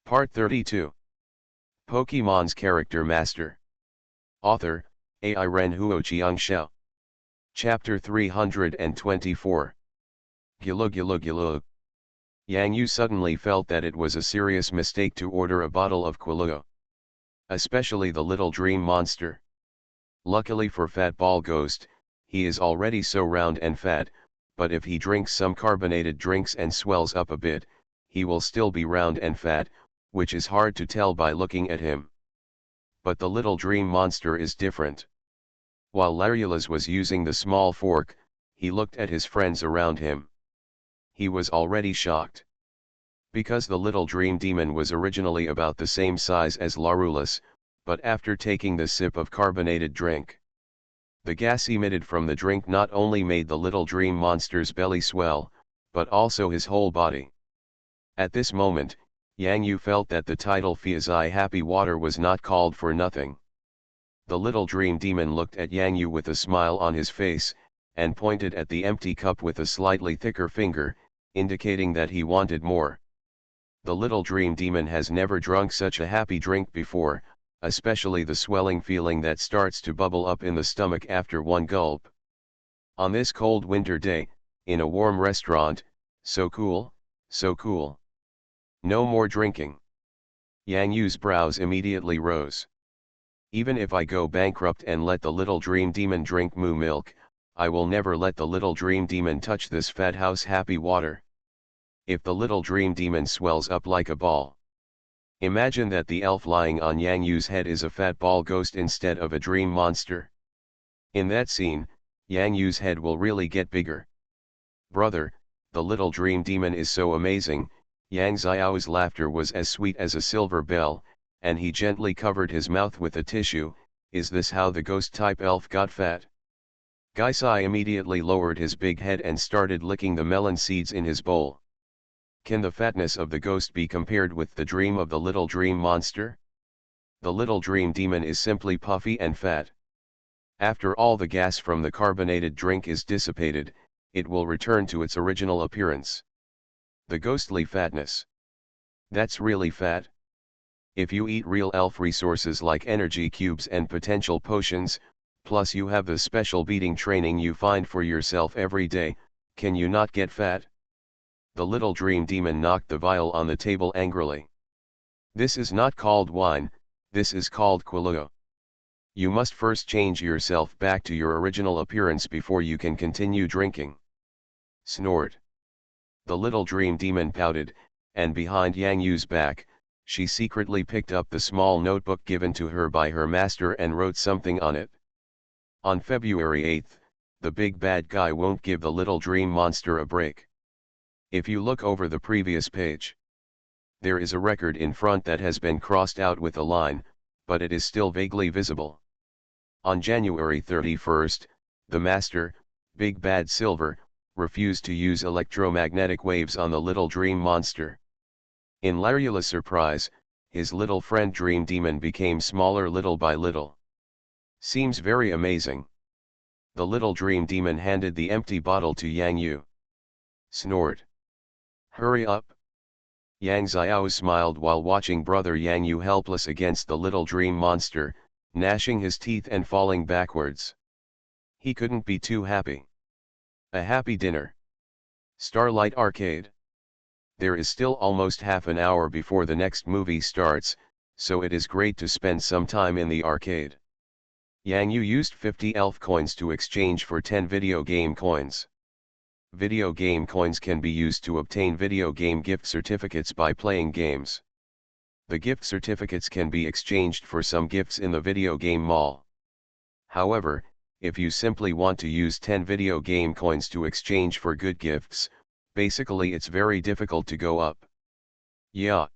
Part 32. Pokemon's Character Master. Author, Ai Ren Huoqiang Xiao. Chapter 324. Gilug Gilug Gilug. Yang Yu suddenly felt that it was a serious mistake to order a bottle of Quiluo. Especially the little dream monster. Luckily for Fat Ball Ghost, he is already so round and fat, but if he drinks some carbonated drinks and swells up a bit, he will still be round and fat, which is hard to tell by looking at him. But the little dream monster is different. While Larulus was using the small fork, he looked at his friends around him. He was already shocked. Because the little dream demon was originally about the same size as Larulus, but after taking the sip of carbonated drink, the gas emitted from the drink not only made the little dream monster's belly swell, but also his whole body. At this moment, Yang Yu felt that the title Fiazai Happy Water was not called for nothing. The little dream demon looked at Yang Yu with a smile on his face, and pointed at the empty cup with a slightly thicker finger, indicating that he wanted more. The little dream demon has never drunk such a happy drink before, especially the swelling feeling that starts to bubble up in the stomach after one gulp. On this cold winter day, in a warm restaurant, so cool, so cool. No more drinking. Yang Yu's brows immediately rose. Even if I go bankrupt and let the little dream demon drink moo milk, I will never let the little dream demon touch this fat house happy water. If the little dream demon swells up like a ball. Imagine that the elf lying on Yang Yu's head is a fat ball ghost instead of a dream monster. In that scene, Yang Yu's head will really get bigger. Brother, the little dream demon is so amazing. Yang Xiao's laughter was as sweet as a silver bell, and he gently covered his mouth with a tissue. Is this how the ghost-type elf got fat? Gai Sai immediately lowered his big head and started licking the melon seeds in his bowl. Can the fatness of the ghost be compared with the dream of the little dream monster? The little dream demon is simply puffy and fat. After all the gas from the carbonated drink is dissipated, it will return to its original appearance. The ghostly fatness. That's really fat. If you eat real elf resources like energy cubes and potential potions, plus you have the special beating training you find for yourself every day, can you not get fat? The little dream demon knocked the vial on the table angrily. This is not called wine, this is called Quiluo. You must first change yourself back to your original appearance before you can continue drinking. Snort. The little dream demon pouted, and behind Yang Yu's back, she secretly picked up the small notebook given to her by her master and wrote something on it. On February 8th, the big bad guy won't give the little dream monster a break. If you look over the previous page, there is a record in front that has been crossed out with a line, but it is still vaguely visible. On January 31st, the master, Big Bad Silver, refused to use electromagnetic waves on the little dream monster. In Larula's surprise, his little friend Dream Demon became smaller little by little. Seems very amazing. The little Dream Demon handed the empty bottle to Yang Yu. Snort. Hurry up. Yang Xiao smiled while watching brother Yang Yu helpless against the little dream monster, gnashing his teeth and falling backwards. He couldn't be too happy. A happy dinner. Starlight Arcade. There is still almost half an hour before the next movie starts, so it is great to spend some time in the arcade. Yang Yu used 50 elf coins to exchange for 10 video game coins. Video game coins can be used to obtain video game gift certificates by playing games. The gift certificates can be exchanged for some gifts in the video game mall. However, if you simply want to use 10 video game coins to exchange for good gifts, basically it's very difficult to go up. Yeah.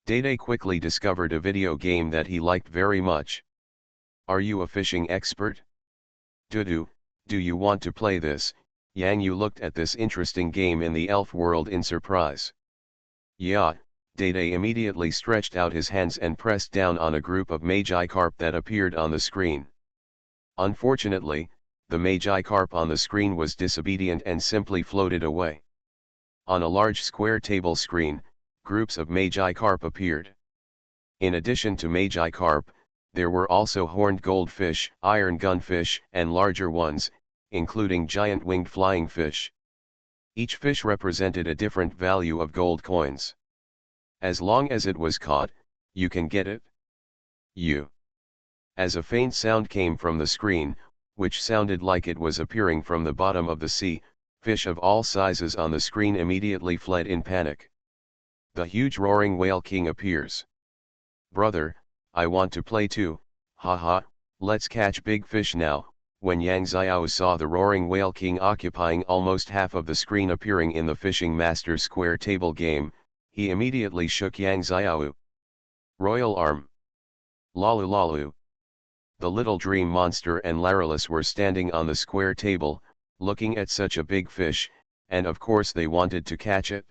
Dede quickly discovered a video game that he liked very much. Are you a fishing expert? Do you want to play this? Yang Yu looked at this interesting game in the elf world in surprise. Yeah, Dede immediately stretched out his hands and pressed down on a group of Magikarp that appeared on the screen. Unfortunately, the Magikarp on the screen was disobedient and simply floated away. On a large square table screen, groups of Magikarp appeared. In addition to Magikarp, there were also horned goldfish, iron gunfish, and larger ones, including giant winged flying fish. Each fish represented a different value of gold coins. As long as it was caught, you can get it. As a faint sound came from the screen, which sounded like it was appearing from the bottom of the sea, fish of all sizes on the screen immediately fled in panic. The huge roaring whale king appears. "Brother, I want to play too, haha, let's catch big fish now." When Yang Xiao saw the roaring whale king occupying almost half of the screen appearing in the fishing master square table game, he immediately shook Yang Xiao. Royal arm. Lalu lalu. The little dream monster and Larylus were standing on the square table, looking at such a big fish, and of course they wanted to catch it.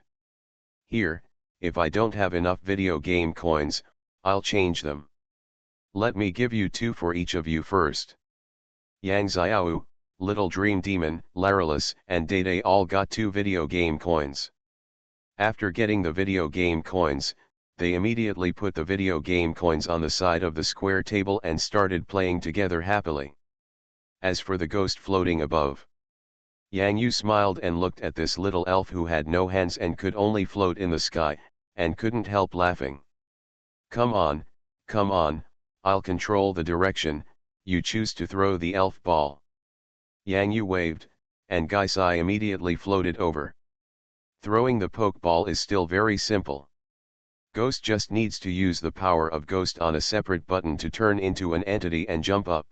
"Here, if I don't have enough video game coins, I'll change them. Let me give you 2 for each of you first." Yang Xiao, Little Dream Demon, Larylus, and Dede all got 2 video game coins. After getting the video game coins, they immediately put the video game coins on the side of the square table and started playing together happily. As for the ghost floating above, Yang Yu smiled and looked at this little elf who had no hands and could only float in the sky, and couldn't help laughing. Come on, I'll control the direction, you choose to throw the elf ball." Yang Yu waved, and Gaisai immediately floated over. Throwing the poke ball is still very simple. Ghost just needs to use the power of Ghost on a separate button to turn into an entity and jump up.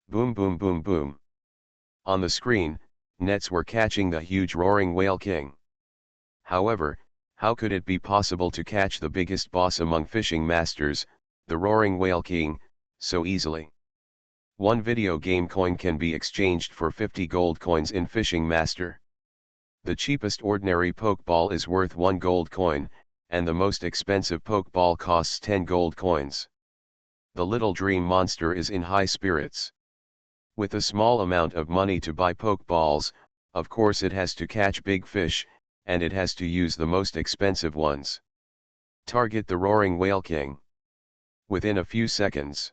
Boom boom boom boom. On the screen, nets were catching the huge roaring whale king. However, how could it be possible to catch the biggest boss among fishing masters, the roaring whale king, so easily? 1 video game coin can be exchanged for 50 gold coins in Fishing Master. The cheapest ordinary pokeball is worth 1 gold coin, and the most expensive pokeball costs 10 gold coins. The little dream monster is in high spirits. With a small amount of money to buy pokeballs, of course it has to catch big fish, and it has to use the most expensive ones. Target the roaring whale king. Within a few seconds,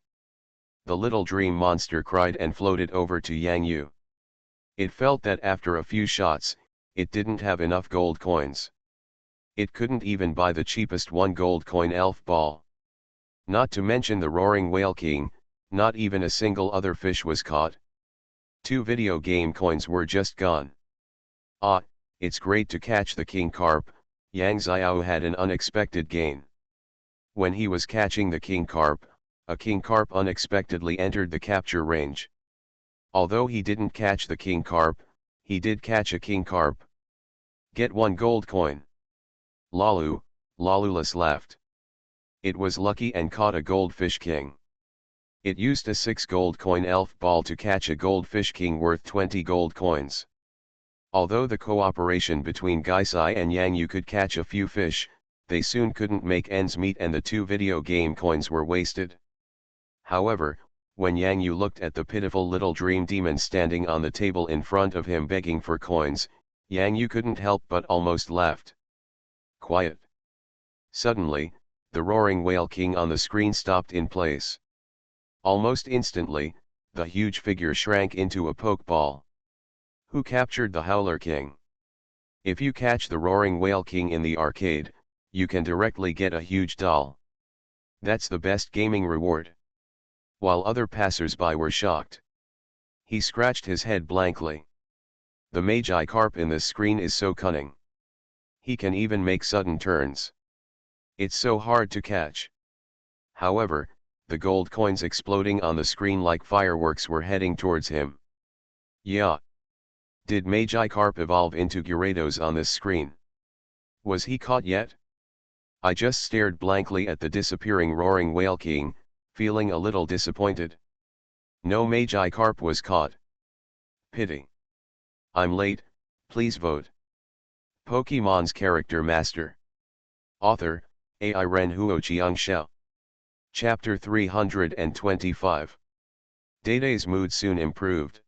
the little dream monster cried and floated over to Yang Yu. It felt that after a few shots, it didn't have enough gold coins. It couldn't even buy the cheapest 1 gold coin elf ball. Not to mention the roaring whale king, not even a single other fish was caught. 2 video game coins were just gone. Ah, it's great to catch the king carp. Yang Xiao had an unexpected gain. When he was catching the king carp, a king carp unexpectedly entered the capture range. Although he didn't catch the king carp, he did catch a king carp. Get 1 gold coin. Lalulus laughed. It was lucky and caught a goldfish king. It used a 6 gold coin elf ball to catch a goldfish king worth 20 gold coins. Although the cooperation between Gaisai and Yang Yu could catch a few fish, they soon couldn't make ends meet and the 2 video game coins were wasted. However, when Yang Yu looked at the pitiful little dream demon standing on the table in front of him begging for coins, Yang Yu couldn't help but almost laughed. Quiet. Suddenly, the roaring whale king on the screen stopped in place. Almost instantly, the huge figure shrank into a pokeball. Who captured the Howler King? If you catch the roaring whale king in the arcade, you can directly get a huge doll. That's the best gaming reward. While other passers-by were shocked, he scratched his head blankly. The Magikarp in this screen is so cunning. He can even make sudden turns. It's so hard to catch. However, the gold coins exploding on the screen like fireworks were heading towards him. Yeah. Did Magikarp evolve into Gyarados on this screen? Was he caught yet? I just stared blankly at the disappearing roaring whale king, feeling a little disappointed. No Magikarp was caught. Pity. I'm late, please vote. Pokemon's Character Master. Author, Ai Ren Huoqiang Xiao. Chapter 325. Dede's mood soon improved.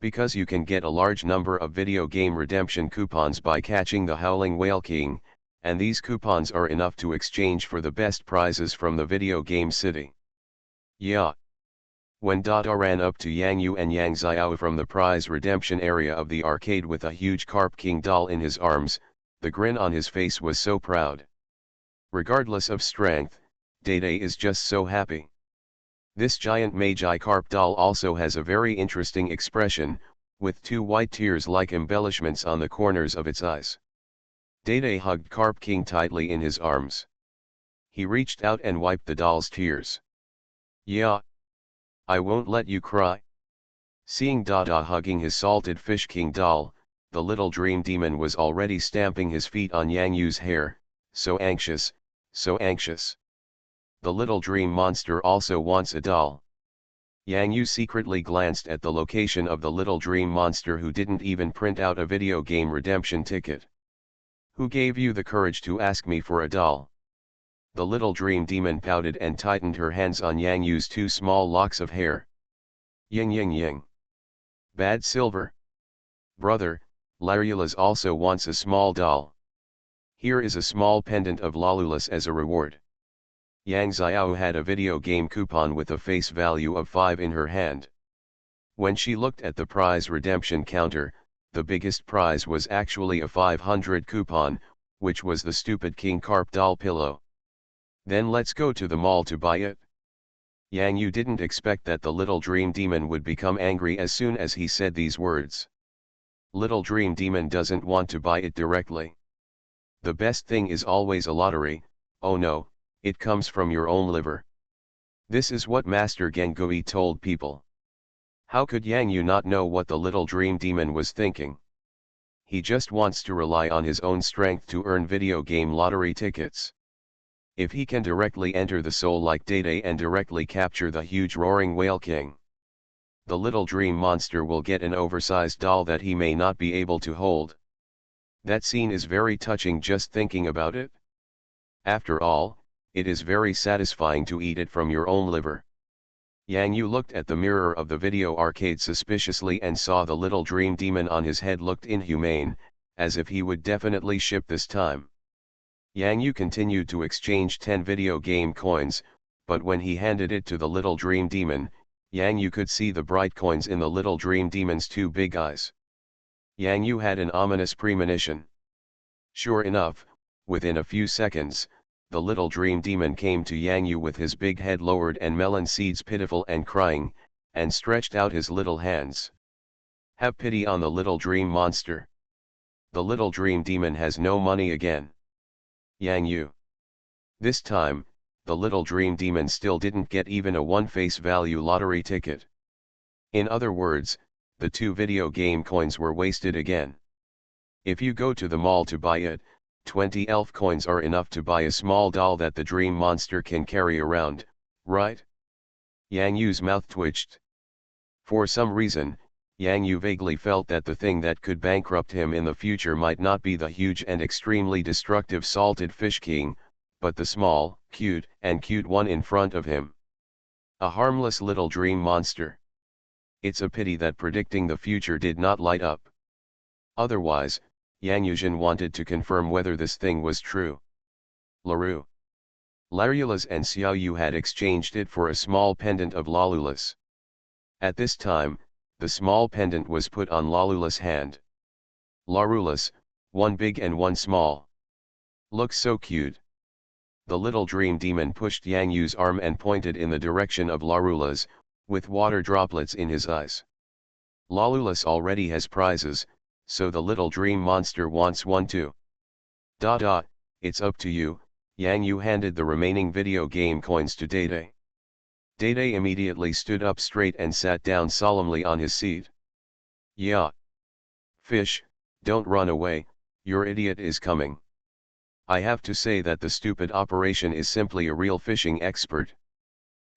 Because you can get a large number of video game redemption coupons by catching the Howling Whale King, and these coupons are enough to exchange for the best prizes from the video game city. Yeah. When Dada ran up to Yang Yu and Yang Xiao from the prize redemption area of the arcade with a huge Carp King doll in his arms, the grin on his face was so proud. Regardless of strength, Dada is just so happy. This giant Magi Carp doll also has a very interesting expression, with two white tears-like embellishments on the corners of its eyes. Dada hugged Carp King tightly in his arms. He reached out and wiped the doll's tears. Yeah. I won't let you cry. Seeing Dada hugging his salted fish king doll, the little dream demon was already stamping his feet on Yang Yu's hair, so anxious, so anxious. The little dream monster also wants a doll. Yang Yu secretly glanced at the location of the little dream monster who didn't even print out a video game redemption ticket. Who gave you the courage to ask me for a doll? The little dream demon pouted and tightened her hands on Yang Yu's two small locks of hair. Ying ying ying. Bad silver. Brother, Larulus also wants a small doll. Here is a small pendant of Larulus as a reward. Yang Xiao had a video game coupon with a face value of 5 in her hand. When she looked at the prize redemption counter, the biggest prize was actually a 500 coupon, which was the stupid King Carp doll pillow. Then let's go to the mall to buy it. Yang Yu didn't expect that the little dream demon would become angry as soon as he said these words. Little dream demon doesn't want to buy it directly. The best thing is always a lottery. Oh no, it comes from your own liver. This is what Master Gengui told people. How could Yang Yu not know what the little dream demon was thinking? He just wants to rely on his own strength to earn video game lottery tickets. If he can directly enter the soul like Dada and directly capture the huge roaring whale king, the little dream monster will get an oversized doll that he may not be able to hold. That scene is very touching just thinking about it. After all, it is very satisfying to eat it from your own liver. Yang Yu looked at the mirror of the video arcade suspiciously and saw the little dream demon on his head looked inhumane, as if he would definitely ship this time. Yang Yu continued to exchange 10 video game coins, but when he handed it to the little dream demon, Yang Yu could see the bright coins in the little dream demon's two big eyes. Yang Yu had an ominous premonition. Sure enough, within a few seconds, the little dream demon came to Yang Yu with his big head lowered and melon seeds pitiful and crying, and stretched out his little hands. Have pity on the little dream monster. The little dream demon has no money again. Yang Yu. This time, the little dream demon still didn't get even a one face value lottery ticket. In other words, the 2 video game coins were wasted again. If you go to the mall to buy it, 20 elf coins are enough to buy a small doll that the dream monster can carry around, right? Yang Yu's mouth twitched. For some reason, Yang Yu vaguely felt that the thing that could bankrupt him in the future might not be the huge and extremely destructive salted fish king, but the small, cute one in front of him. A harmless little dream monster. It's a pity that predicting the future did not light up. Otherwise, Yang Yuzhen wanted to confirm whether this thing was true. Larulus and Xiao Yu had exchanged it for a small pendant of Larulus. At this time, the small pendant was put on Larulus' hand. Larulus, one big and one small. Looks so cute. The little dream demon pushed Yang Yu's arm and pointed in the direction of Larulus, with water droplets in his eyes. Larulus already has prizes, so the little dream monster wants one too. Dada, it's up to you. Yang Yu handed the remaining video game coins to Dada. Dada immediately stood up straight and sat down solemnly on his seat. Yeah. Fish, don't run away, your idiot is coming. I have to say that the stupid operation is simply a real fishing expert.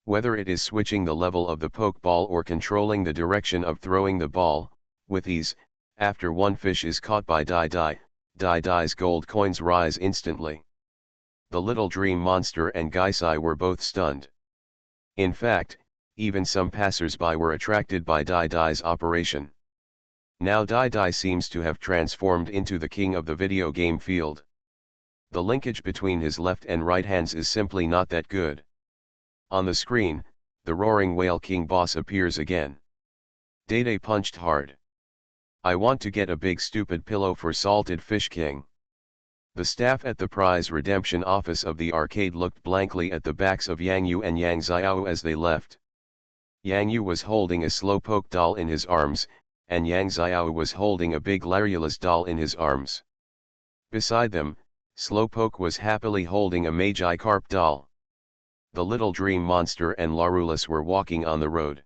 Whether it is switching the level of the pokeball or controlling the direction of throwing the ball, with ease, after one fish is caught by Dai's gold coins rise instantly. The little dream monster and Gaisai were both stunned. In fact, even some passers-by were attracted by Dai's operation. Now Dai seems to have transformed into the king of the video game field. The linkage between his left and right hands is simply not that good. On the screen, the roaring whale king boss appears again. Dede punched hard. I want to get a big stupid pillow for Salted Fish King. The staff at the prize redemption office of the arcade looked blankly at the backs of Yang Yu and Yang Xiao as they left. Yang Yu was holding a Slowpoke doll in his arms, and Yang Xiao was holding a big Larulus doll in his arms. Beside them, Slowpoke was happily holding a Magikarp doll. The little dream monster and Larulus were walking on the road.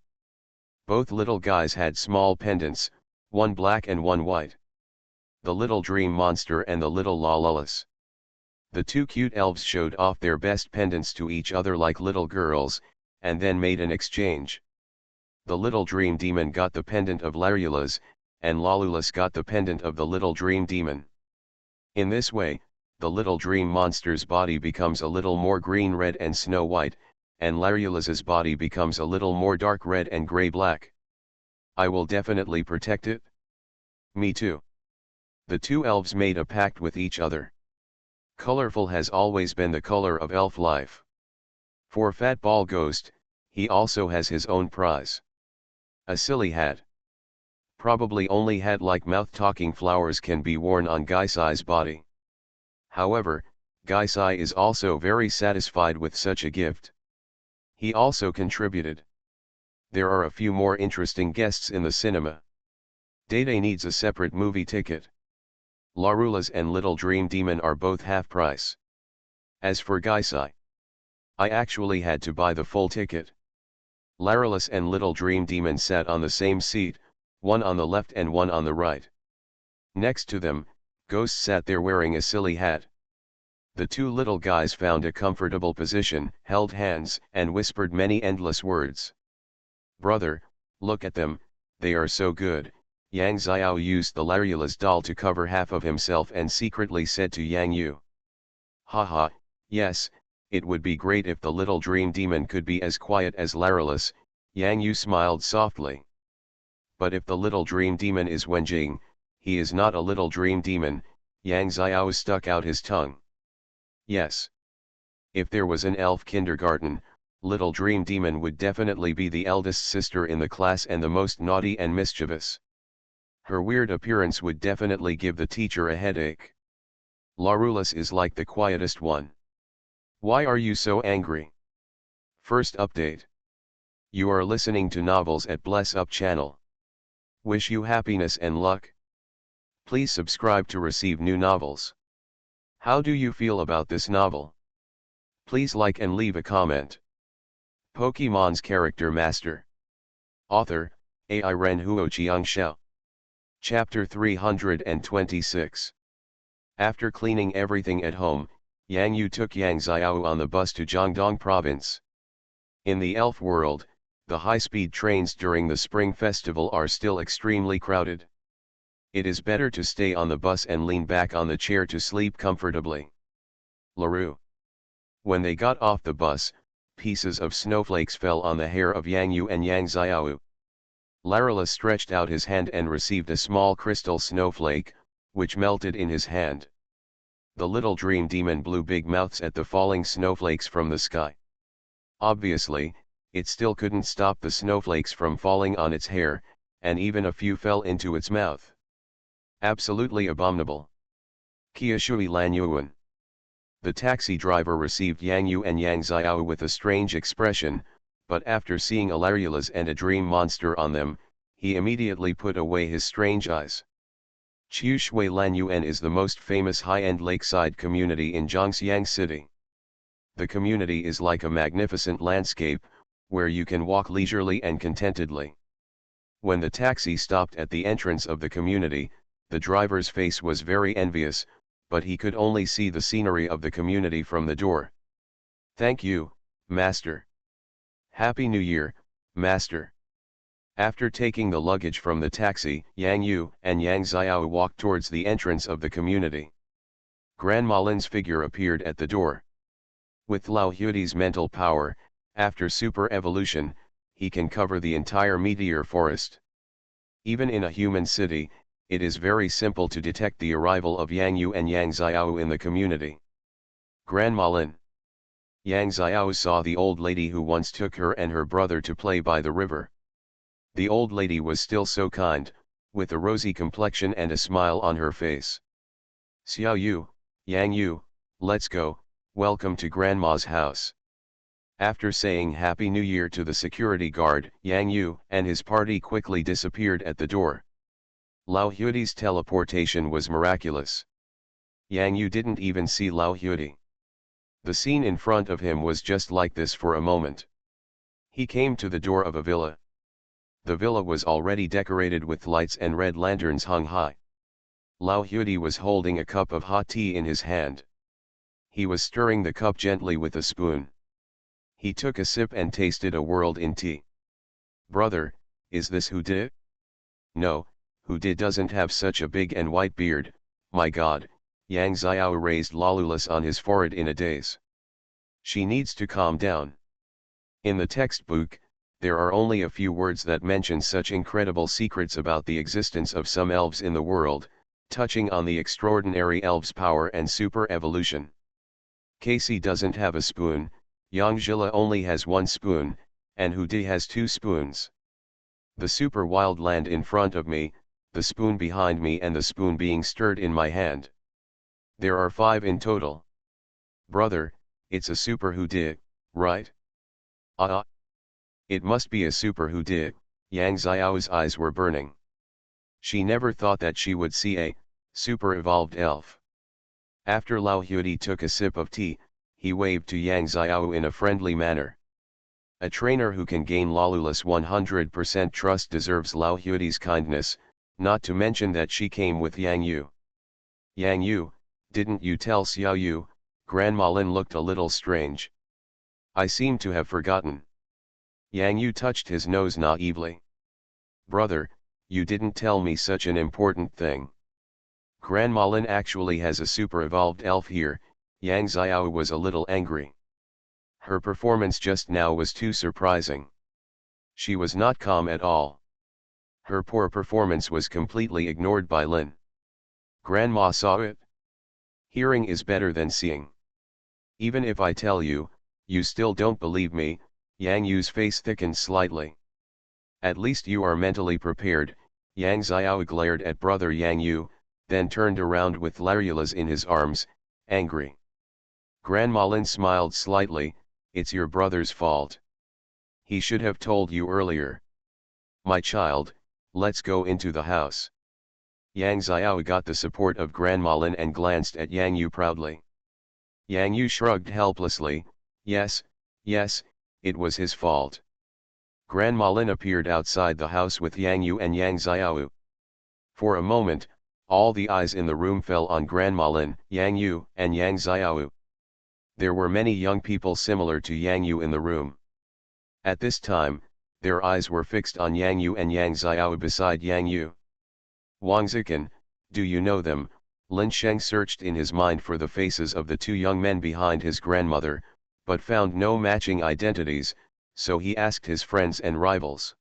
Both little guys had small pendants, one black and one white. The little dream monster and the little Larulus. The two cute elves showed off their best pendants to each other like little girls, and then made an exchange. The little dream demon got the pendant of Larulus, and Larulus got the pendant of the little dream demon. In this way, the little dream monster's body becomes a little more green red and snow white, and Larulus's body becomes a little more dark red and gray black. I will definitely protect it. Me too. The two elves made a pact with each other. Colorful has always been the color of elf life. For Fat Ball Ghost, he also has his own prize. A silly hat. Probably only hat-like mouth-talking flowers can be worn on Gaisai's body. However, Gaisai is also very satisfied with such a gift. He also contributed. There are a few more interesting guests in the cinema. Dede needs a separate movie ticket. Larulus and Little Dream Demon are both half price. As for Gaisai, I actually had to buy the full ticket. Larulus and Little Dream Demon sat on the same seat, one on the left and one on the right. Next to them, Ghost sat there wearing a silly hat. The two little guys found a comfortable position, held hands, and whispered many endless words. Brother, look at them, they are so good. Yang Xiao used the Larulus doll to cover half of himself and secretly said to Yang Yu. Haha, yes, it would be great if the little dream demon could be as quiet as Larulus. Yang Yu smiled softly. But if the little dream demon is Wenjing, he is not a little dream demon. Yang Xiao stuck out his tongue. Yes. If there was an elf kindergarten, Little Dream Demon would definitely be the eldest sister in the class and the most naughty and mischievous. Her weird appearance would definitely give the teacher a headache. Larulus is like the quietest one. Why are you so angry? First update. You are listening to novels at Bless Up channel. Wish you happiness and luck. Please subscribe to receive new novels. How do you feel about this novel? Please like and leave a comment. Pokemon's Character Master. Author, Ai Ren Huoqiang Xiao. Chapter 326. After cleaning everything at home, Yang Yu took Yang Xiao on the bus to Jiangdong Province. In the elf world, the high-speed trains during the Spring Festival are still extremely crowded. It is better to stay on the bus and lean back on the chair to sleep comfortably. LaRue. When they got off the bus, pieces of snowflakes fell on the hair of Yang Yu and Yang Xiao. Larulus stretched out his hand and received a small crystal snowflake, which melted in his hand. The little dream demon blew big mouths at the falling snowflakes from the sky. Obviously, it still couldn't stop the snowflakes from falling on its hair, and even a few fell into its mouth. Absolutely abominable. Kia Shui Lan Yuan. The taxi driver received Yang Yu and Yang Xiao with a strange expression, but after seeing a Larulus and a dream monster on them, he immediately put away his strange eyes. Chiu Shui Lan Yuan is the most famous high-end lakeside community in Zhangxiang City. The community is like a magnificent landscape, where you can walk leisurely and contentedly. When the taxi stopped at the entrance of the community, the driver's face was very envious, but he could only see the scenery of the community from the door. Thank you, Master. Happy New Year, Master. After taking the luggage from the taxi, Yang Yu and Yang Xiao walked towards the entrance of the community. Grandma Lin's figure appeared at the door. With Lao Hudi's mental power, after super evolution, he can cover the entire meteor forest. Even in a human city, it is very simple to detect the arrival of Yang Yu and Yang Xiao in the community. Grandma Lin. Yang Xiao saw the old lady who once took her and her brother to play by the river. The old lady was still so kind, with a rosy complexion and a smile on her face. Xiao Yu, Yang Yu, let's go, welcome to Grandma's house. After saying Happy New Year to the security guard, Yang Yu and his party quickly disappeared at the door. Lao Huidi's teleportation was miraculous. Yang Yu didn't even see Lao Huidi. The scene in front of him was just like this for a moment. He came to the door of a villa. The villa was already decorated with lights and red lanterns hung high. Lao Huidi was holding a cup of hot tea in his hand. He was stirring the cup gently with a spoon. He took a sip and tasted a world in tea. Brother, is this Hu Di? No, Hu Di doesn't have such a big and white beard, my god. Yang Xiao raised lolulus on his forehead in a daze. She needs to calm down. In the textbook, there are only a few words that mention such incredible secrets about the existence of some elves in the world, touching on the extraordinary elves' power and super evolution. Casey doesn't have a spoon, Yang Zhila only has one spoon, and Hu Di has two spoons. The super wild land in front of me, the spoon behind me and the spoon being stirred in my hand. There are 5 in total. Brother, it's a super Hu Di, right? It must be a super Hu Di. Yang Xiao's eyes were burning. She never thought that she would see a super evolved elf. After Lao Huidi took a sip of tea, he waved to Yang Xiao in a friendly manner. A trainer who can gain Lolulus 100% trust deserves Lao Huidi's kindness, not to mention that she came with Yang Yu. Yang Yu, didn't you tell Xiao Yu? Grandma Lin looked a little strange. I seem to have forgotten. Yang Yu touched his nose naively. Brother, you didn't tell me such an important thing. Grandma Lin actually has a super evolved elf here. Yang Xiao was a little angry. Her performance just now was too surprising. She was not calm at all. Her poor performance was completely ignored by Lin. Grandma saw it. Hearing is better than seeing. Even if I tell you, you still don't believe me. Yang Yu's face thickened slightly. At least you are mentally prepared. Yang Xiao glared at brother Yang Yu, then turned around with Lolulus in his arms, angry. Grandma Lin smiled slightly. It's your brother's fault. He should have told you earlier. My child, let's go into the house. Yang Xiao got the support of Grandma Lin and glanced at Yang Yu proudly. Yang Yu shrugged helplessly. Yes, it was his fault. Grandma Lin appeared outside the house with Yang Yu and Yang Xiao. For a moment, all the eyes in the room fell on Grandma Lin, Yang Yu, and Yang Xiao. There were many young people similar to Yang Yu in the room. At this time, their eyes were fixed on Yang Yu and Yang Xiao beside Yang Yu. Wang Zikan, do you know them? Lin Sheng searched in his mind for the faces of the 2 young men behind his grandmother, but found no matching identities, so he asked his friends and rivals.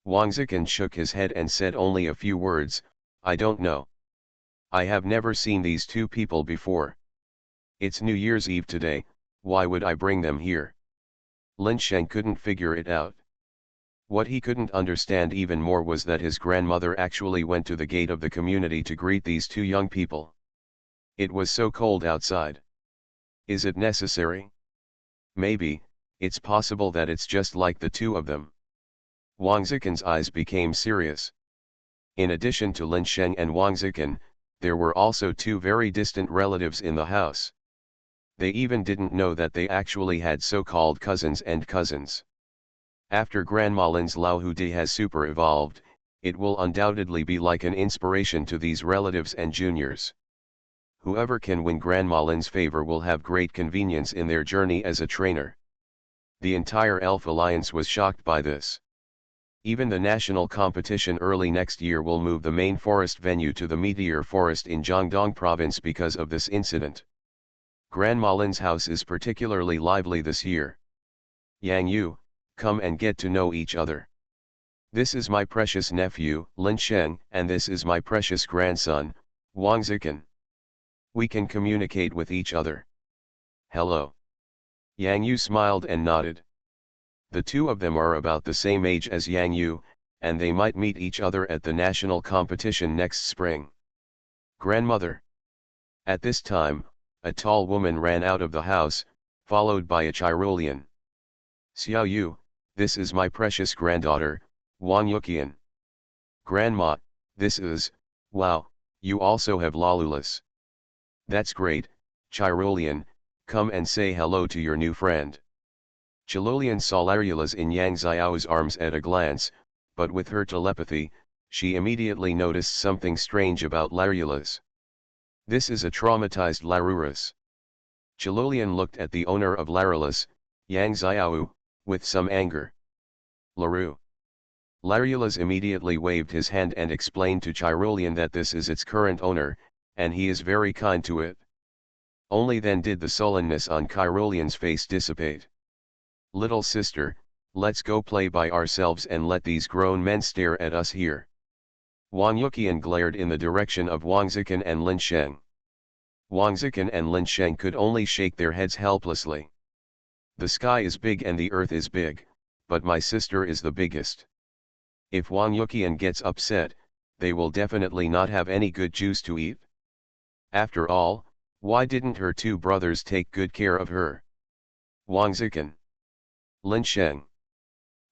Wang Zikan shook his head and said only a few words, I don't know. I have never seen these 2 people before. It's New Year's Eve today, why would I bring them here? Lin Sheng couldn't figure it out. What he couldn't understand even more was that his grandmother actually went to the gate of the community to greet these 2 young people. It was so cold outside. Is it necessary? Maybe, it's possible that it's just like the 2 of them. Wang Zikan's eyes became serious. In addition to Lin Sheng and Wang Zikan, there were also 2 very distant relatives in the house. They even didn't know that they actually had so-called cousins and cousins. After Grandma Lin's Lao Hu Di has super evolved, it will undoubtedly be like an inspiration to these relatives and juniors. Whoever can win Grandma Lin's favor will have great convenience in their journey as a trainer. The entire Elf Alliance was shocked by this. Even the national competition early next year will move the main forest venue to the Meteor Forest in Jiangdong Province because of this incident. Grandma Lin's house is particularly lively this year. Yang Yu, come and get to know each other. This is my precious nephew, Lin Sheng, and this is my precious grandson, Wang Zikan. We can communicate with each other. Hello. Yang Yu smiled and nodded. The two of them are about the same age as Yang Yu, and they might meet each other at the national competition next spring. Grandmother. At this time, a tall woman ran out of the house, followed by a Chirolean. Xiao Yu, this is my precious granddaughter, Wang Yuqian. Grandma, this is, wow, you also have Lolulas. That's great, Chirolean, come and say hello to your new friend. Chirolean saw Larulas in Yang Xiao's arms at a glance, but with her telepathy, she immediately noticed something strange about Larulas. This is a traumatized Larurus. Chirolean looked at the owner of Larulas, Yang Xiao, with some anger. Laru. Larulas immediately waved his hand and explained to Chirolean that this is its current owner, and he is very kind to it. Only then did the sullenness on Chirolean's face dissipate. Little sister, let's go play by ourselves and let these grown men stare at us here. Wang Yuqian glared in the direction of Wang Zikan and Lin Sheng. Wang Zikan and Lin Sheng could only shake their heads helplessly. The sky is big and the earth is big, but my sister is the biggest. If Wang Yuqian gets upset, they will definitely not have any good juice to eat. After all, why didn't her two brothers take good care of her? Wang Zikan. Lin Sheng.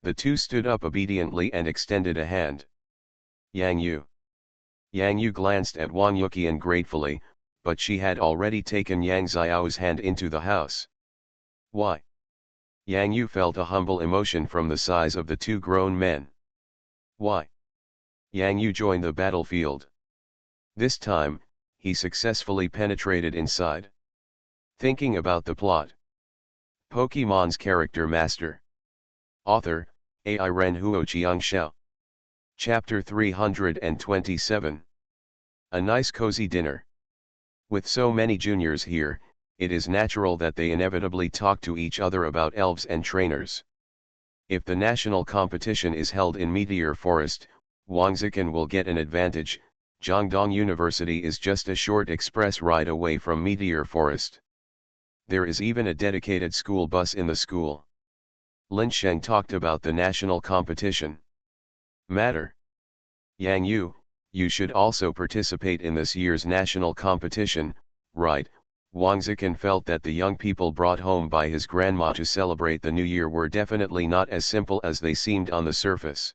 The two stood up obediently and extended a hand. Yang Yu. Yang Yu glanced at Wang Yuqian gratefully, but she had already taken Yang Xiao's hand into the house. Why? Yang Yu felt a humble emotion from the size of the two grown men. Why? Yang Yu joined the battlefield. This time, he successfully penetrated inside. Thinking about the plot. Pokemon's Character Master. Author, AI Ren Huoqiang Xiao. Chapter 327. A nice cozy dinner. With so many juniors here, it is natural that they inevitably talk to each other about elves and trainers. If the national competition is held in Meteor Forest, Wang Zikan will get an advantage. Jiangdong University is just a short express ride away from Meteor Forest. There is even a dedicated school bus in the school. Lin Sheng talked about the national competition. Matter. Yang Yu, you should also participate in this year's national competition, right? Wang Zikan felt that the young people brought home by his grandma to celebrate the new year were definitely not as simple as they seemed on the surface.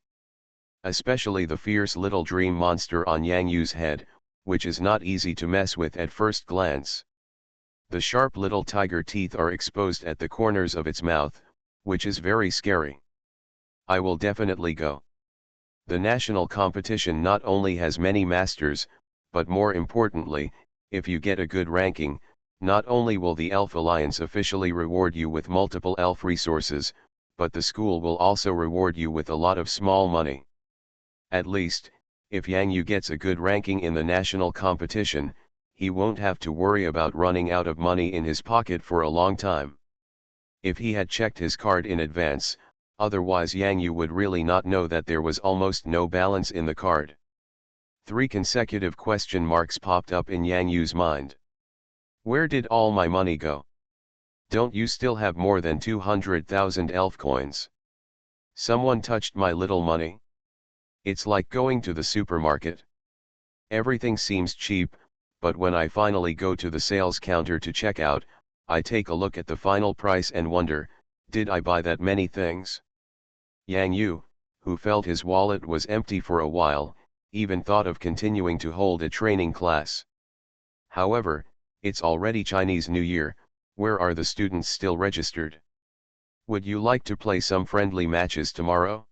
Especially the fierce little dream monster on Yang Yu's head, which is not easy to mess with at first glance. The sharp little tiger teeth are exposed at the corners of its mouth, which is very scary. I will definitely go. The national competition not only has many masters, but more importantly, if you get a good ranking, not only will the Elf Alliance officially reward you with multiple elf resources, but the school will also reward you with a lot of small money. At least, if Yang Yu gets a good ranking in the national competition, he won't have to worry about running out of money in his pocket for a long time. If he had checked his card in advance, otherwise Yang Yu would really not know that there was almost no balance in the card. 3 consecutive question marks popped up in Yang Yu's mind. Where did all my money go? Don't you still have more than 200,000 elf coins? Someone touched my little money? It's like going to the supermarket. Everything seems cheap, but when I finally go to the sales counter to check out, I take a look at the final price and wonder, did I buy that many things? Yang Yu, who felt his wallet was empty for a while, even thought of continuing to hold a training class. However, it's already Chinese New Year, where are the students still registered? Would you like to play some friendly matches tomorrow?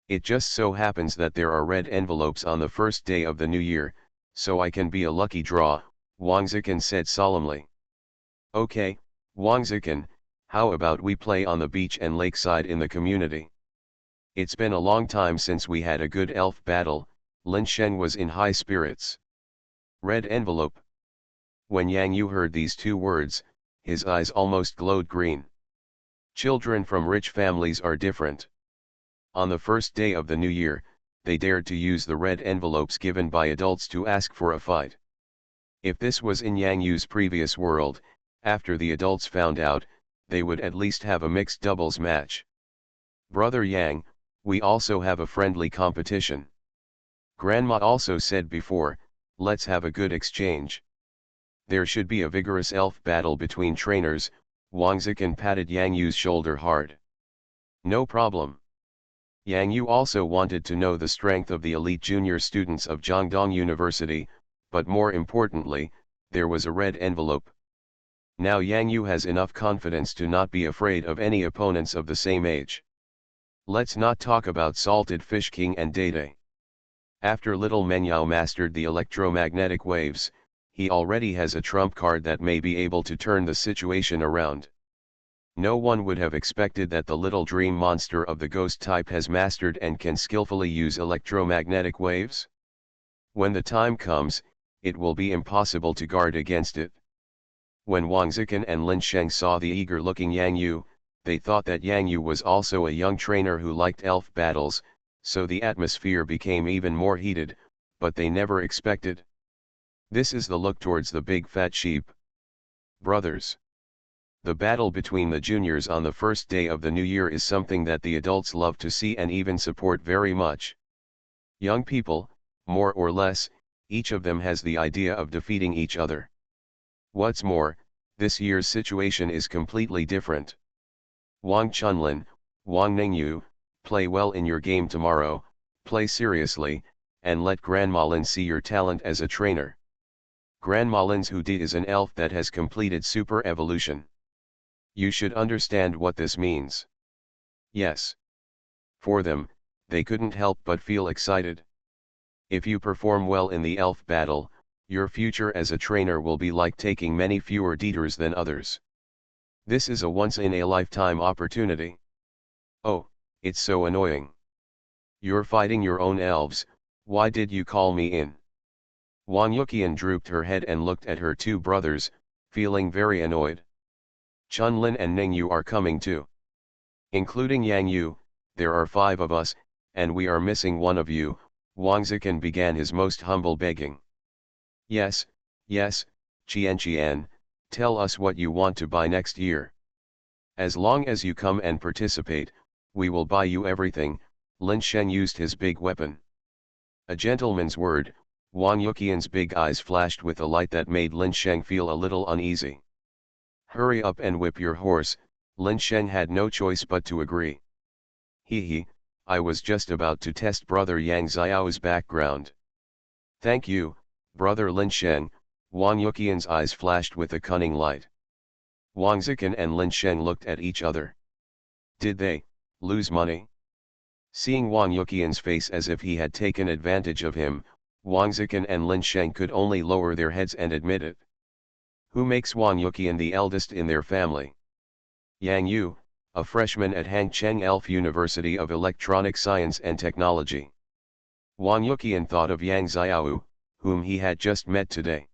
It just so happens that there are red envelopes on the first day of the new year, so I can be a lucky draw, Wang Zikan said solemnly. Okay, Wang Zikan, how about we play on the beach and lakeside in the community? It's been a long time since we had a good elf battle. Lin Sheng was in high spirits. Red envelope. When Yang Yu heard these 2 words, his eyes almost glowed green. Children from rich families are different. On the first day of the new year, they dared to use the red envelopes given by adults to ask for a fight. If this was in Yang Yu's previous world, After the adults found out, they would at least have a mixed doubles match. Brother Yang, we also have a friendly competition. Grandma also said before, let's have a good exchange. There should be a vigorous elf battle between trainers. Wang Zikan patted Yang Yu's shoulder hard. No problem. Yang Yu also wanted to know the strength of the elite junior students of Jiangdong University, but more importantly, there was a red envelope. Now Yang Yu has enough confidence to not be afraid of any opponents of the same age. Let's not talk about Salted Fish King and Dede. After little Menyao mastered the electromagnetic waves, he already has a trump card that may be able to turn the situation around. No one would have expected that the little dream monster of the ghost type has mastered and can skillfully use electromagnetic waves. When the time comes, it will be impossible to guard against it. When Wang Zikan and Lin Sheng saw the eager-looking Yang Yu, they thought that Yang Yu was also a young trainer who liked elf battles, so the atmosphere became even more heated, but they never expected. This is the look towards the big fat sheep. Brothers. The battle between the juniors on the first day of the new year is something that the adults love to see and even support very much. Young people, more or less, each of them has the idea of defeating each other. What's more, this year's situation is completely different. Wang Chunlin, Wang Ningyu, play well in your game tomorrow, play seriously, and let Grandma Lin see your talent as a trainer. Grandma Lin's Hudi is an elf that has completed super evolution. You should understand what this means. Yes. For them, they couldn't help but feel excited. If you perform well in the elf battle, your future as a trainer will be like taking many fewer detours than others. This is a once-in-a-lifetime opportunity. Oh, it's so annoying. You're fighting your own elves, why did you call me in? Wang Yuqian drooped her head and looked at her two brothers, feeling very annoyed. Chunlin and Ningyu are coming too. Including Yang Yu, there are 5 of us, and we are missing one of you. Wang Zikan began his most humble begging. Yes, Qian, tell us what you want to buy next year. As long as you come and participate, we will buy you everything. Lin Sheng used his big weapon. A gentleman's word. Wang Yuqian's big eyes flashed with a light that made Lin Sheng feel a little uneasy. Hurry up and whip your horse. Lin Sheng had no choice but to agree. I was just about to test brother Yang Xiao's background. Thank you, brother Lin Sheng. Wang Yuqian's eyes flashed with a cunning light. Wang Zikan and Lin Sheng looked at each other. Did they lose money? Seeing Wang Yuqian's face as if he had taken advantage of him, Wang Zikan and Lin Sheng could only lower their heads and admit it. Who makes Wang Yuqian the eldest in their family? Yang Yu, a freshman at Hangcheng Elf University of Electronic Science and Technology. Wang Yuqian thought of Yang Xiao, whom he had just met today.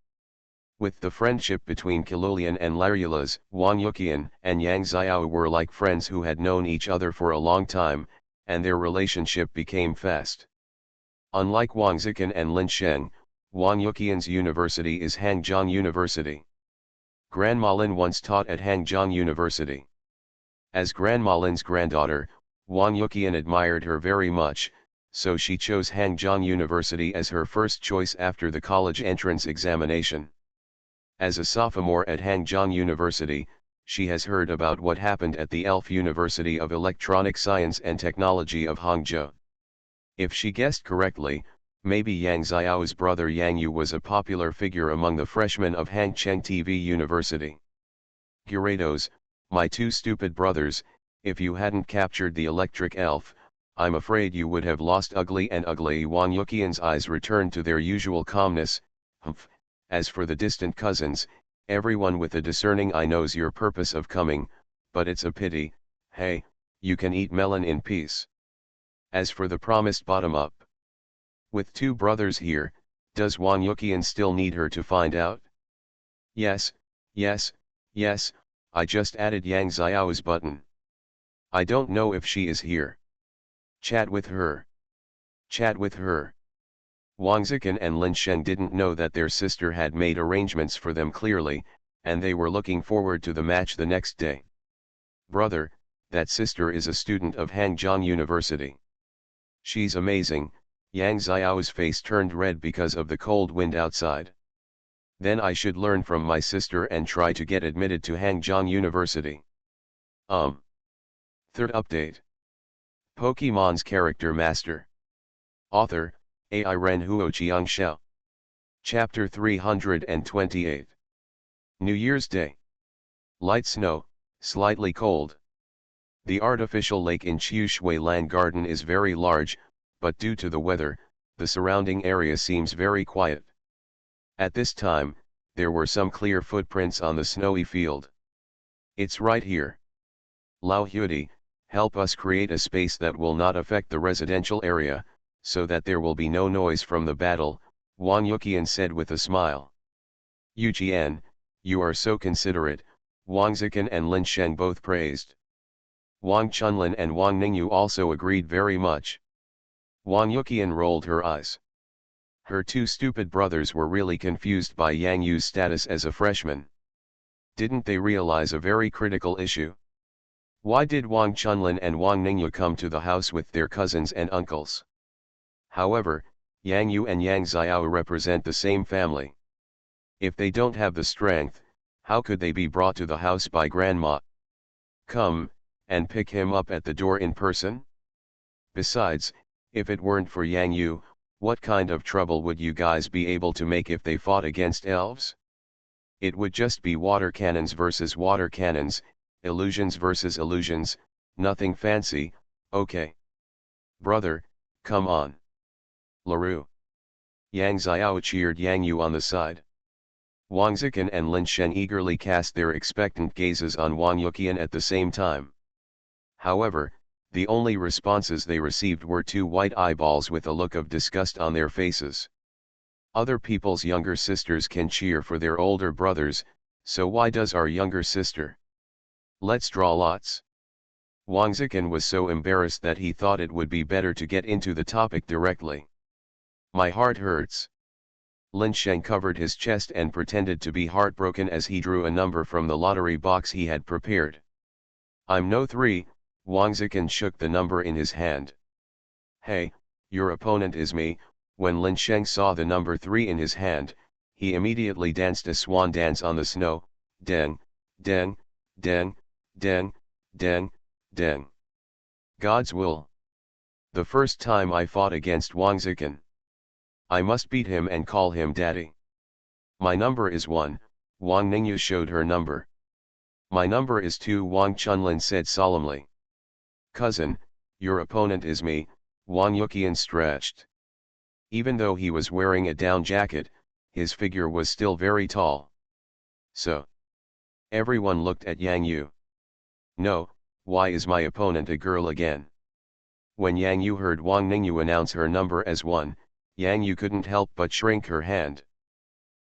With the friendship between Kilulian and Larulas, Wang Yuqian and Yang Xiao were like friends who had known each other for a long time, and their relationship became fast. Unlike Wang Zikan and Lin Sheng, Wang Yuqian's university is Hangzhong University. Grandma Lin once taught at Hangzhong University. As Grandma Lin's granddaughter, Wang Yuqian admired her very much, so she chose Hangzhong University as her first choice after the college entrance examination. As a sophomore at Hangzhong University, she has heard about what happened at the Elf University of Electronic Science and Technology of Hangzhou. If she guessed correctly, maybe Yang Xiao's brother Yang Yu was a popular figure among the freshmen of Hangcheng TV University. Gyarados, my two stupid brothers, if you hadn't captured the electric elf, I'm afraid you would have lost ugly and ugly. Wang Yuqian's eyes returned to their usual calmness. Humph. As for the distant cousins, everyone with a discerning eye knows your purpose of coming, but it's a pity. Hey, you can eat melon in peace. As for the promised bottom-up. With two brothers here, does Wang Yuqian still need her to find out? Yes, I just added Yang Xiao's button. I don't know if she is here. Chat with her. Wang Zikan and Lin Sheng didn't know that their sister had made arrangements for them clearly, and they were looking forward to the match the next day. Brother, that sister is a student of Hangzhou University. She's amazing. Yang Xiao's face turned red because of the cold wind outside. Then I should learn from my sister and try to get admitted to Hangzhou University. Third update. Pokemon's Character Master. Author, AI Ren Huoqiang Xiao. Chapter 328. New Year's Day. Light snow, slightly cold. The artificial lake in Chushuilan Garden is very large, but due to the weather, the surrounding area seems very quiet. At this time, there were some clear footprints on the snowy field. It's right here. Lao Huidi, help us create a space that will not affect the residential area, so that there will be no noise from the battle, Wang Yuqian said with a smile. Yuqian, you are so considerate, Wang Zikan and Lin Sheng both praised. Wang Chunlin and Wang Ningyu also agreed very much. Wang Yuqian rolled her eyes. Her two stupid brothers were really confused by Yang Yu's status as a freshman. Didn't they realize a very critical issue? Why did Wang Chunlin and Wang Ningyu come to the house with their cousins and uncles? However, Yang Yu and Yang Xiao represent the same family. If they don't have the strength, how could they be brought to the house by grandma? Come, and pick him up at the door in person? Besides, if it weren't for Yang Yu, what kind of trouble would you guys be able to make if they fought against elves? It would just be water cannons versus water cannons, illusions versus illusions, nothing fancy, okay. Brother, come on. LaRue. Yang Xiao cheered Yang Yu on the side. Wang Zikan and Lin Sheng eagerly cast their expectant gazes on Wang Yuqian at the same time. However, the only responses they received were two white eyeballs with a look of disgust on their faces. Other people's younger sisters can cheer for their older brothers, so why does our younger sister? Let's draw lots. Wang Zikan was so embarrassed that he thought it would be better to get into the topic directly. My heart hurts. Lin Sheng covered his chest and pretended to be heartbroken as he drew a number from the lottery box he had prepared. I'm no 3, Wang Zikan shook the number in his hand. Hey, your opponent is me. When Lin Sheng saw the number 3 in his hand, he immediately danced a swan dance on the snow, deng, deng, deng, deng, deng, deng. God's will. The first time I fought against Wang Zikan. I must beat him and call him daddy. My number is 1, Wang Ningyu showed her number. My number is 2, Wang Chunlin said solemnly. Cousin, your opponent is me, Wang Yuqian stretched. Even though he was wearing a down jacket, his figure was still very tall. So. Everyone looked at Yang Yu. No, why is my opponent a girl again? When Yang Yu heard Wang Ningyu announce her number as 1, Yang Yu couldn't help but shrink her hand.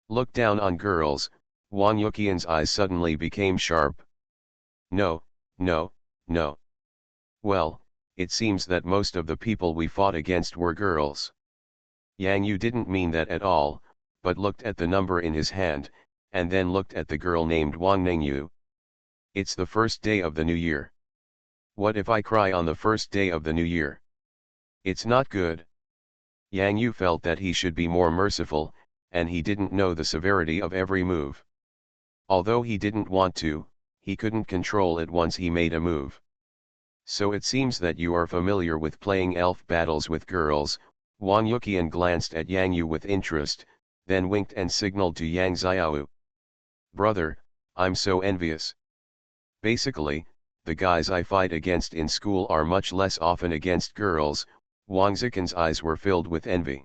Look down on girls, Wang Yuqian's eyes suddenly became sharp. No, no, no. Well, it seems that most of the people we fought against were girls. Yang Yu didn't mean that at all, but looked at the number in his hand, and then looked at the girl named Wang Ningyu. It's the first day of the new year. What if I cry on the first day of the new year? It's not good. Yang Yu felt that he should be more merciful, and he didn't know the severity of every move. Although he didn't want to, he couldn't control it once he made a move. So it seems that you are familiar with playing elf battles with girls. Wang Yuqian glanced at Yang Yu with interest, then winked and signaled to Yang Xiao. Brother, I'm so envious. Basically, the guys I fight against in school are much less often against girls. Wang Zikan's eyes were filled with envy.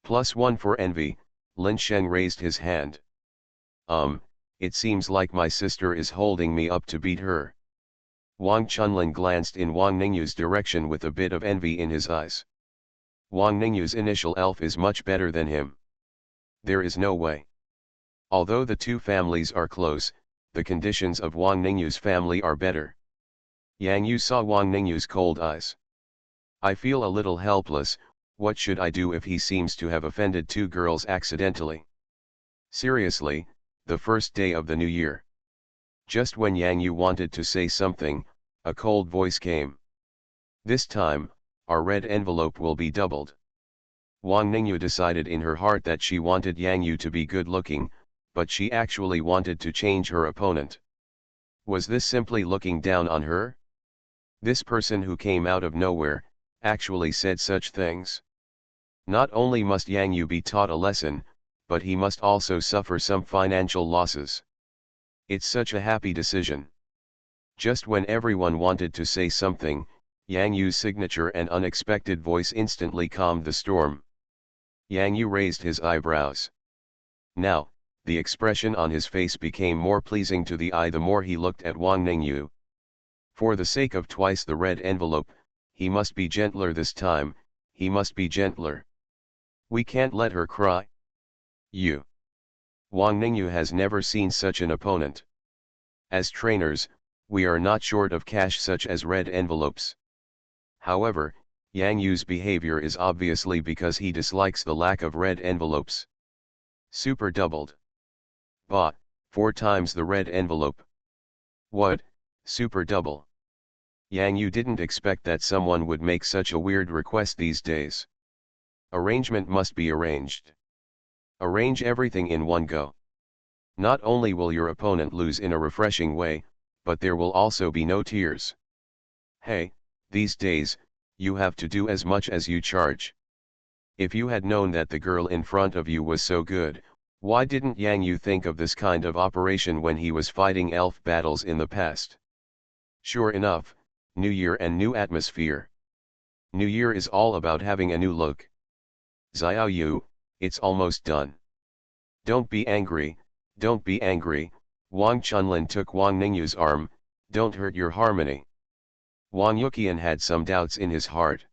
+1 for envy, Lin Sheng raised his hand. It seems like my sister is holding me up to beat her. Wang Chunlin glanced in Wang Ningyu's direction with a bit of envy in his eyes. Wang Ningyu's initial elf is much better than him. There is no way. Although the two families are close, the conditions of Wang Ningyu's family are better. Yang Yu saw Wang Ningyu's cold eyes. I feel a little helpless. What should I do if he seems to have offended two girls accidentally? Seriously, the first day of the new year. Just when Yang Yu wanted to say something, a cold voice came. This time, our red envelope will be doubled. Wang Ningyu decided in her heart that she wanted Yang Yu to be good looking, but she actually wanted to change her opponent. Was this simply looking down on her? This person who came out of nowhere, actually said such things. Not only must Yang Yu be taught a lesson, but he must also suffer some financial losses. It's such a happy decision. Just when everyone wanted to say something, Yang Yu's signature and unexpected voice instantly calmed the storm. Yang Yu raised his eyebrows. Now, the expression on his face became more pleasing to the eye the more he looked at Wang Ningyu. For the sake of twice the red envelope, he must be gentler this time, he must be gentler. We can't let her cry. Wang Ningyu has never seen such an opponent. As trainers, we are not short of cash such as red envelopes. However, Yang Yu's behavior is obviously because he dislikes the lack of red envelopes. Super doubled. Bah, 4 times the red envelope. What, super double? Yang Yu didn't expect that someone would make such a weird request these days. Arrangement must be arranged. Arrange everything in one go. Not only will your opponent lose in a refreshing way, but there will also be no tears. Hey, these days, you have to do as much as you charge. If you had known that the girl in front of you was so good, why didn't Yang Yu think of this kind of operation when he was fighting elf battles in the past? Sure enough, New Year and new atmosphere. New Year is all about having a new look. Xiao Yu, it's almost done. Don't be angry, don't be angry, Wang Chunlin took Wang Ningyu's arm, don't hurt your harmony. Wang Yuqian had some doubts in his heart.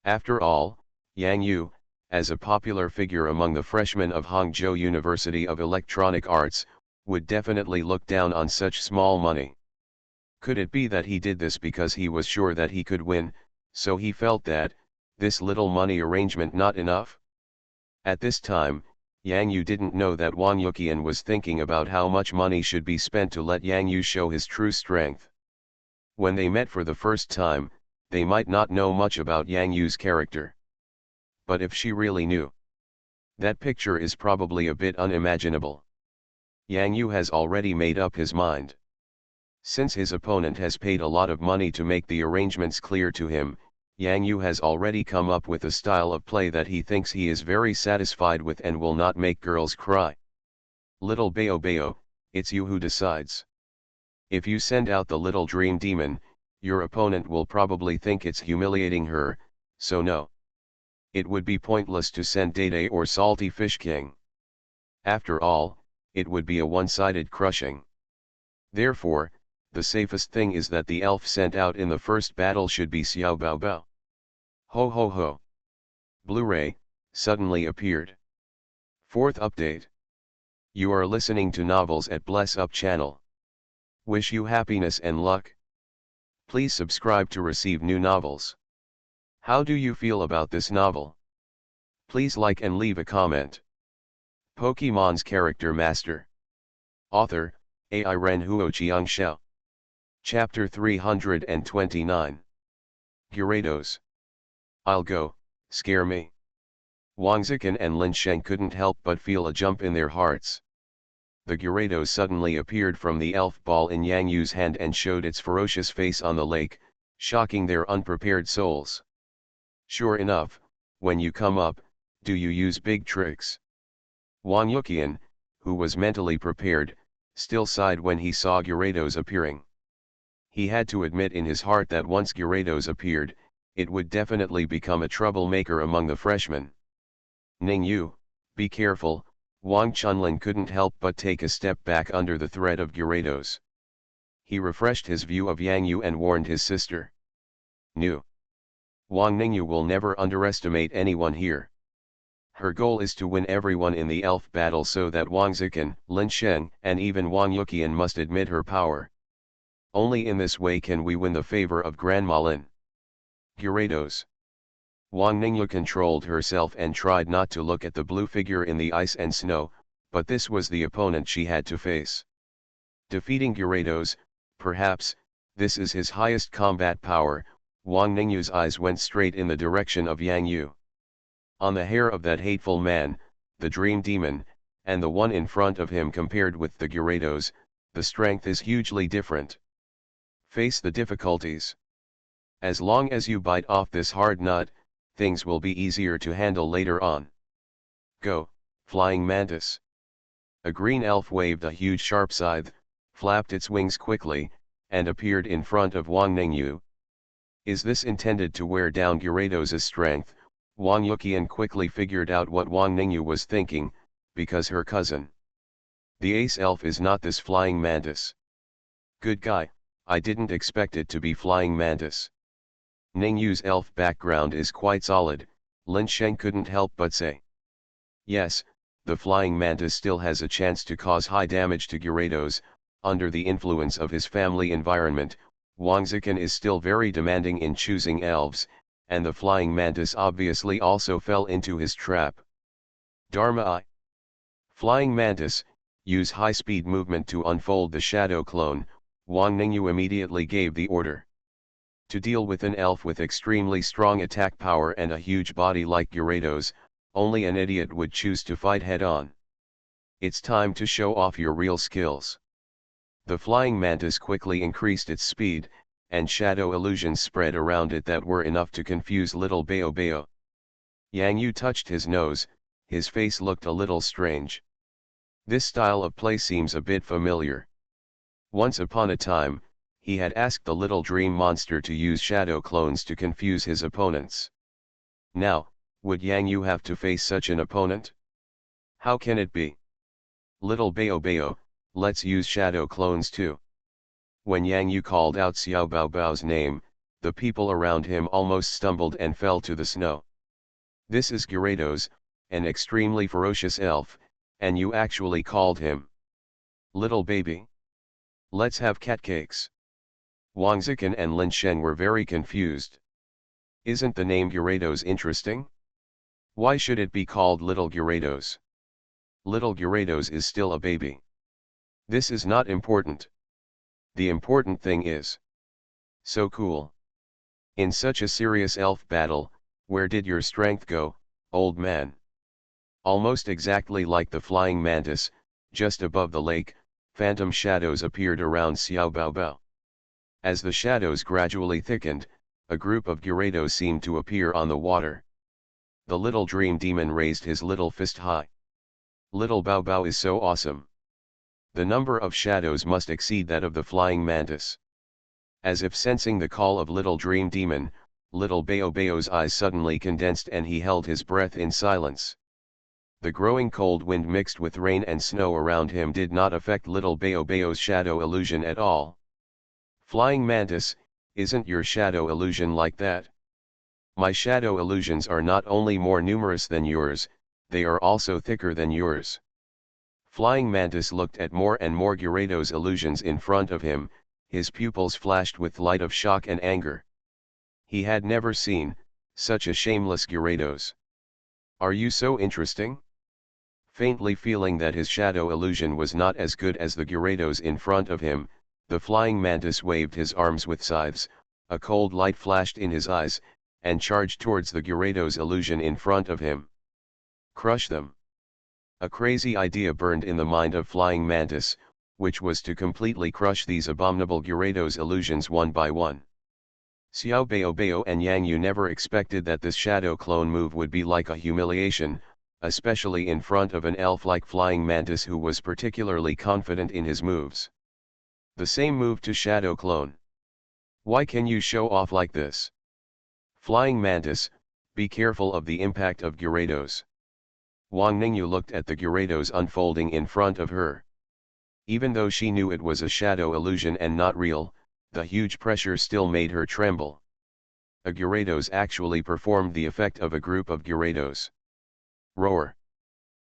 After all, Yang Yu, as a popular figure among the freshmen of Hangzhou University of Electronic Arts, would definitely look down on such small money. Could it be that he did this because he was sure that he could win, so he felt that, this little money arrangement not enough? At this time, Yang Yu didn't know that Wang Yuqian was thinking about how much money should be spent to let Yang Yu show his true strength. When they met for the first time, they might not know much about Yang Yu's character. But if she really knew, that picture is probably a bit unimaginable. Yang Yu has already made up his mind. Since his opponent has paid a lot of money to make the arrangements clear to him, Yang Yu has already come up with a style of play that he thinks he is very satisfied with and will not make girls cry. Little Bao Bao, it's you who decides. If you send out the little dream demon, your opponent will probably think it's humiliating her, so no. It would be pointless to send Dede or Salty Fish King. After all, it would be a one-sided crushing. Therefore, the safest thing is that the elf sent out in the first battle should be Xiao Bao Bao. Ho ho ho. Blu-ray, suddenly appeared. 4th update. You are listening to Novels at Bless Up channel. Wish you happiness and luck. Please subscribe to receive new novels. How do you feel about this novel? Please like and leave a comment. Pokemon's Character Master. Author, AI Ren Huoqiang Xiao. Chapter 329. Gyarados. I'll go, scare me. Wang Zikan and Lin Sheng couldn't help but feel a jump in their hearts. The Gyarados suddenly appeared from the elf ball in Yang Yu's hand and showed its ferocious face on the lake, shocking their unprepared souls. Sure enough, when you come up, do you use big tricks? Wang Yuqian, who was mentally prepared, still sighed when he saw Gyarados appearing. He had to admit in his heart that once Gyarados appeared, it would definitely become a troublemaker among the freshmen. Ning Yu, be careful, Wang Chunlin couldn't help but take a step back under the threat of Gyarados. He refreshed his view of Yang Yu and warned his sister. Nu. Wang Ningyu will never underestimate anyone here. Her goal is to win everyone in the elf battle so that Wang Zikan, Lin Sheng, and even Wang Yuqian must admit her power. Only in this way can we win the favor of Grandma Lin. Gyarados. Wang Ningyu controlled herself and tried not to look at the blue figure in the ice and snow, but this was the opponent she had to face. Defeating Gyarados, perhaps, this is his highest combat power. Wang Ningyu's eyes went straight in the direction of Yang Yu. On the hair of that hateful man, the Dream Demon, and the one in front of him compared with the Gyarados, the strength is hugely different. Face the difficulties. As long as you bite off this hard nut, things will be easier to handle later on. Go, Flying Mantis. A green elf waved a huge sharp scythe, flapped its wings quickly, and appeared in front of Wang Ningyu. Is this intended to wear down Gyarados' strength? Wang Yuqian quickly figured out what Wang Ningyu was thinking, because her cousin, the ace elf, is not this Flying Mantis. Good guy, I didn't expect it to be Flying Mantis. Ningyu's elf background is quite solid, Lin Sheng couldn't help but say. Yes, the Flying Mantis still has a chance to cause high damage to Gyarados. Under the influence of his family environment, Wang Zikan is still very demanding in choosing elves, and the Flying Mantis obviously also fell into his trap. Dharma I. Flying Mantis, use high-speed movement to unfold the shadow clone. Wang Ningyu immediately gave the order. To deal with an elf with extremely strong attack power and a huge body like Gyarados, only an idiot would choose to fight head-on. It's time to show off your real skills. The Flying Mantis quickly increased its speed, and shadow illusions spread around it that were enough to confuse little Bayo Bayo. Yang Yu touched his nose, his face looked a little strange. This style of play seems a bit familiar. Once upon a time, he had asked the little dream monster to use shadow clones to confuse his opponents. Now, would Yang Yu have to face such an opponent? How can it be? Little Bayo Bayo, let's use shadow clones too. When Yang Yu called out Xiao Bao Bao's name, the people around him almost stumbled and fell to the snow. This is Gyarados, an extremely ferocious elf, and you actually called him little baby? Let's have cat cakes. Wang Zikan and Lin Sheng were very confused. Isn't the name Gyarados interesting? Why should it be called Little Gyarados? Little Gyarados is still a baby. This is not important. The important thing is. So cool. In such a serious elf battle, where did your strength go, old man? Almost exactly like the Flying Mantis, just above the lake, phantom shadows appeared around Xiao Bao Bao. As the shadows gradually thickened, a group of Gyarados seemed to appear on the water. The little dream demon raised his little fist high. Little Bao Bao is so awesome. The number of shadows must exceed that of the Flying Mantis. As if sensing the call of little dream demon, little Bayo Bayo's eyes suddenly condensed and he held his breath in silence. The growing cold wind mixed with rain and snow around him did not affect little Bayo Bayo's shadow illusion at all. Flying Mantis, isn't your shadow illusion like that? My shadow illusions are not only more numerous than yours, they are also thicker than yours. Flying Mantis looked at more and more Gyarados illusions in front of him, his pupils flashed with light of shock and anger. He had never seen such a shameless Gyarados. Are you so interesting? Faintly feeling that his shadow illusion was not as good as the Gyarados in front of him, the Flying Mantis waved his arms with scythes, a cold light flashed in his eyes, and charged towards the Gyarados illusion in front of him. Crush them. A crazy idea burned in the mind of Flying Mantis, which was to completely crush these abominable Gyarados illusions one by one. Xiao Bayo Bayo and Yang Yu never expected that this shadow clone move would be like a humiliation, especially in front of an elf like Flying Mantis who was particularly confident in his moves. The same move to shadow clone. Why can you show off like this? Flying Mantis, be careful of the impact of Gyarados. Wang Ningyu looked at the Gyarados unfolding in front of her. Even though she knew it was a shadow illusion and not real, the huge pressure still made her tremble. A Gyarados actually performed the effect of a group of Gyarados. Roar.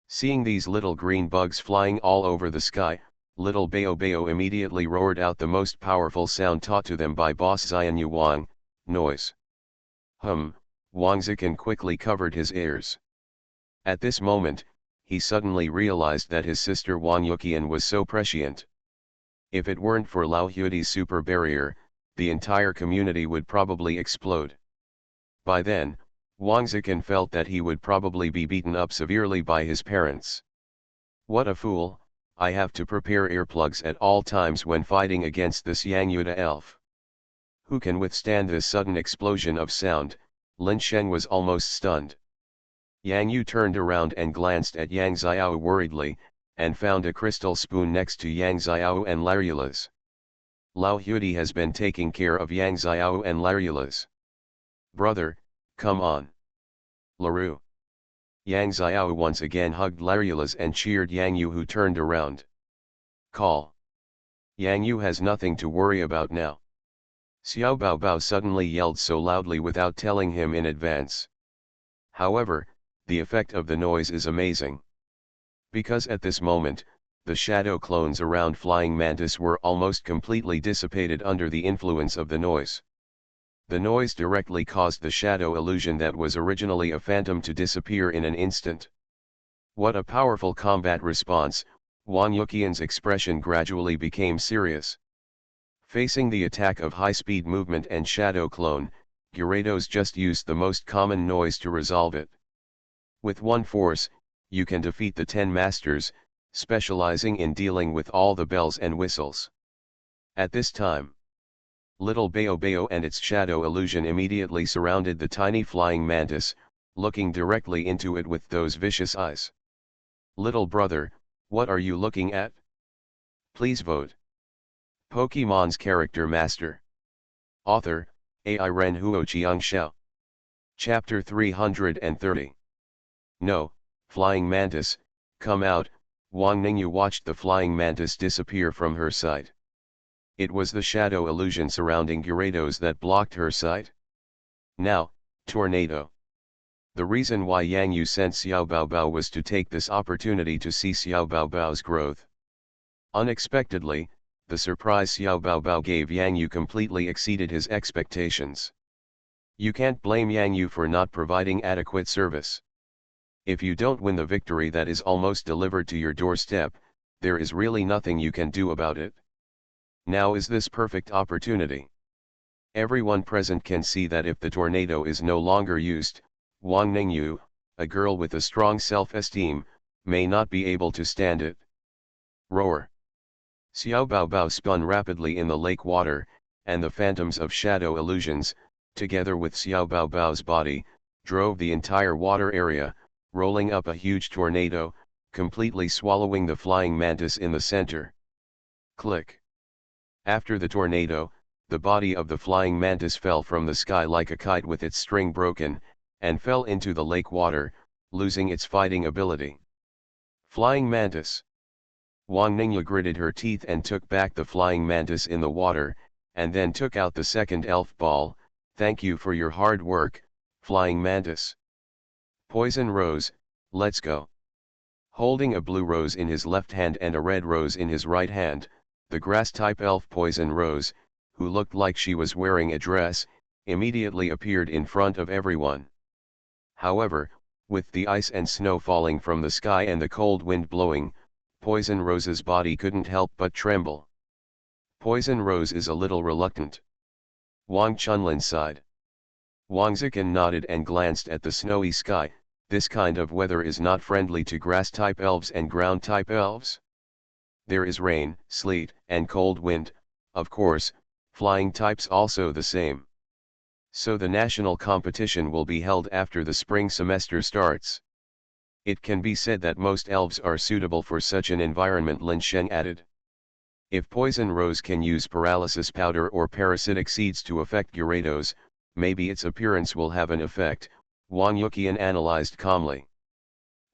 Seeing these little green bugs flying all over the sky, little Bayo Bayo immediately roared out the most powerful sound taught to them by boss Xianyu Wang, noise. Wang Zikan quickly covered his ears. At this moment, he suddenly realized that his sister Wang Yuqian was so prescient. If it weren't for Lao Huidi's super barrier, the entire community would probably explode. By then, Wang Zikan felt that he would probably be beaten up severely by his parents. What a fool, I have to prepare earplugs at all times when fighting against this Yang Yuda elf. Who can withstand this sudden explosion of sound? Lin Sheng was almost stunned. Yang Yu turned around and glanced at Yang Xiao worriedly, and found a crystal spoon next to Yang Xiao and Larula's. Lao Huidi has been taking care of Yang Xiao and Larula's. Brother, come on. Laru. Yang Xiao once again hugged Larula's and cheered Yang Yu, who turned around. Call. Yang Yu has nothing to worry about now. Xiao Baobao suddenly yelled so loudly without telling him in advance. However, the effect of the noise is amazing. Because at this moment, the shadow clones around Flying Mantis were almost completely dissipated under the influence of the noise. The noise directly caused the shadow illusion that was originally a phantom to disappear in an instant. What a powerful combat response! Wang Yuqian's expression gradually became serious. Facing the attack of high-speed movement and shadow clone, Gyarados just used the most common noise to resolve it. With one force, you can defeat the 10 masters, specializing in dealing with all the bells and whistles. At this time, Little Bayo Bayo and its shadow illusion immediately surrounded the tiny flying mantis, looking directly into it with those vicious eyes. Little brother, what are you looking at? Please vote. Pokemon's Character Master. Author, AI Ren Huoqiang Xiao. Chapter 330. No, Flying Mantis, come out. Wang Ningyu watched the flying mantis disappear from her sight. It was the shadow illusion surrounding Gyarados that blocked her sight. Now, tornado. The reason why Yang Yu sent Xiao Baobao was to take this opportunity to see Xiao Baobao's growth. Unexpectedly, the surprise Xiao Baobao gave Yang Yu completely exceeded his expectations. You can't blame Yang Yu for not providing adequate service. If you don't win the victory that is almost delivered to your doorstep, there is really nothing you can do about it. Now is this perfect opportunity. Everyone present can see that if the tornado is no longer used, Wang Ningyu, a girl with a strong self-esteem, may not be able to stand it. Roar. Xiao Baobao spun rapidly in the lake water, and the phantoms of shadow illusions, together with Xiao Baobao's body, drove the entire water area, rolling up a huge tornado, completely swallowing the flying mantis in the center. Click. After the tornado, the body of the flying mantis fell from the sky like a kite with its string broken, and fell into the lake water, losing its fighting ability. Flying Mantis. Wang Ningyu gritted her teeth and took back the flying mantis in the water, and then took out the second elf ball. Thank you for your hard work, Flying Mantis. Poison Rose, let's go. Holding a blue rose in his left hand and a red rose in his right hand, the grass-type elf Poison Rose, who looked like she was wearing a dress, immediately appeared in front of everyone. However, with the ice and snow falling from the sky and the cold wind blowing, Poison Rose's body couldn't help but tremble. Poison Rose is a little reluctant. Wang Chunlin sighed. Wang Zikan nodded and glanced at the snowy sky. This kind of weather is not friendly to grass-type elves and ground-type elves. There is rain, sleet, and cold wind, of course, flying types also the same. So the national competition will be held after the spring semester starts. It can be said that most elves are suitable for such an environment, Lin Sheng added. If Poison Rose can use paralysis powder or parasitic seeds to affect Gyarados, maybe its appearance will have an effect, Wang Yuqian analyzed calmly.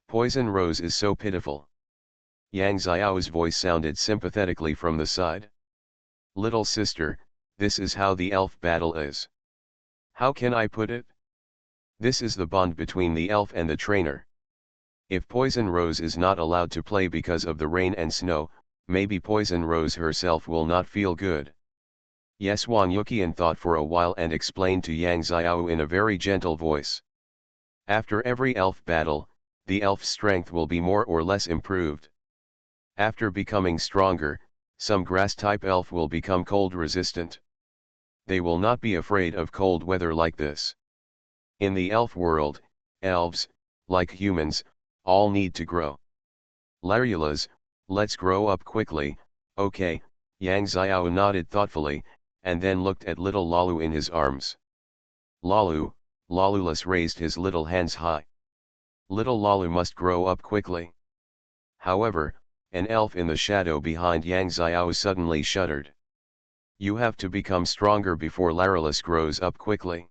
Poison Rose is so pitiful. Yang Xiao's voice sounded sympathetically from the side. Little sister, this is how the elf battle is. How can I put it? This is the bond between the elf and the trainer. If Poison Rose is not allowed to play because of the rain and snow, maybe Poison Rose herself will not feel good. Yes, Wang Yuqian thought for a while and explained to Yang Xiao in a very gentle voice. After every elf battle, the elf's strength will be more or less improved. After becoming stronger, some grass-type elf will become cold-resistant. They will not be afraid of cold weather like this. In the elf world, elves, like humans, all need to grow. Larulas, let's grow up quickly, okay, Yang Xiao nodded thoughtfully, and then looked at little Lalu in his arms. Lalulus raised his little hands high. Little Lalu must grow up quickly. However, an elf in the shadow behind Yang Xiao suddenly shuddered. You have to become stronger before Larulus grows up quickly.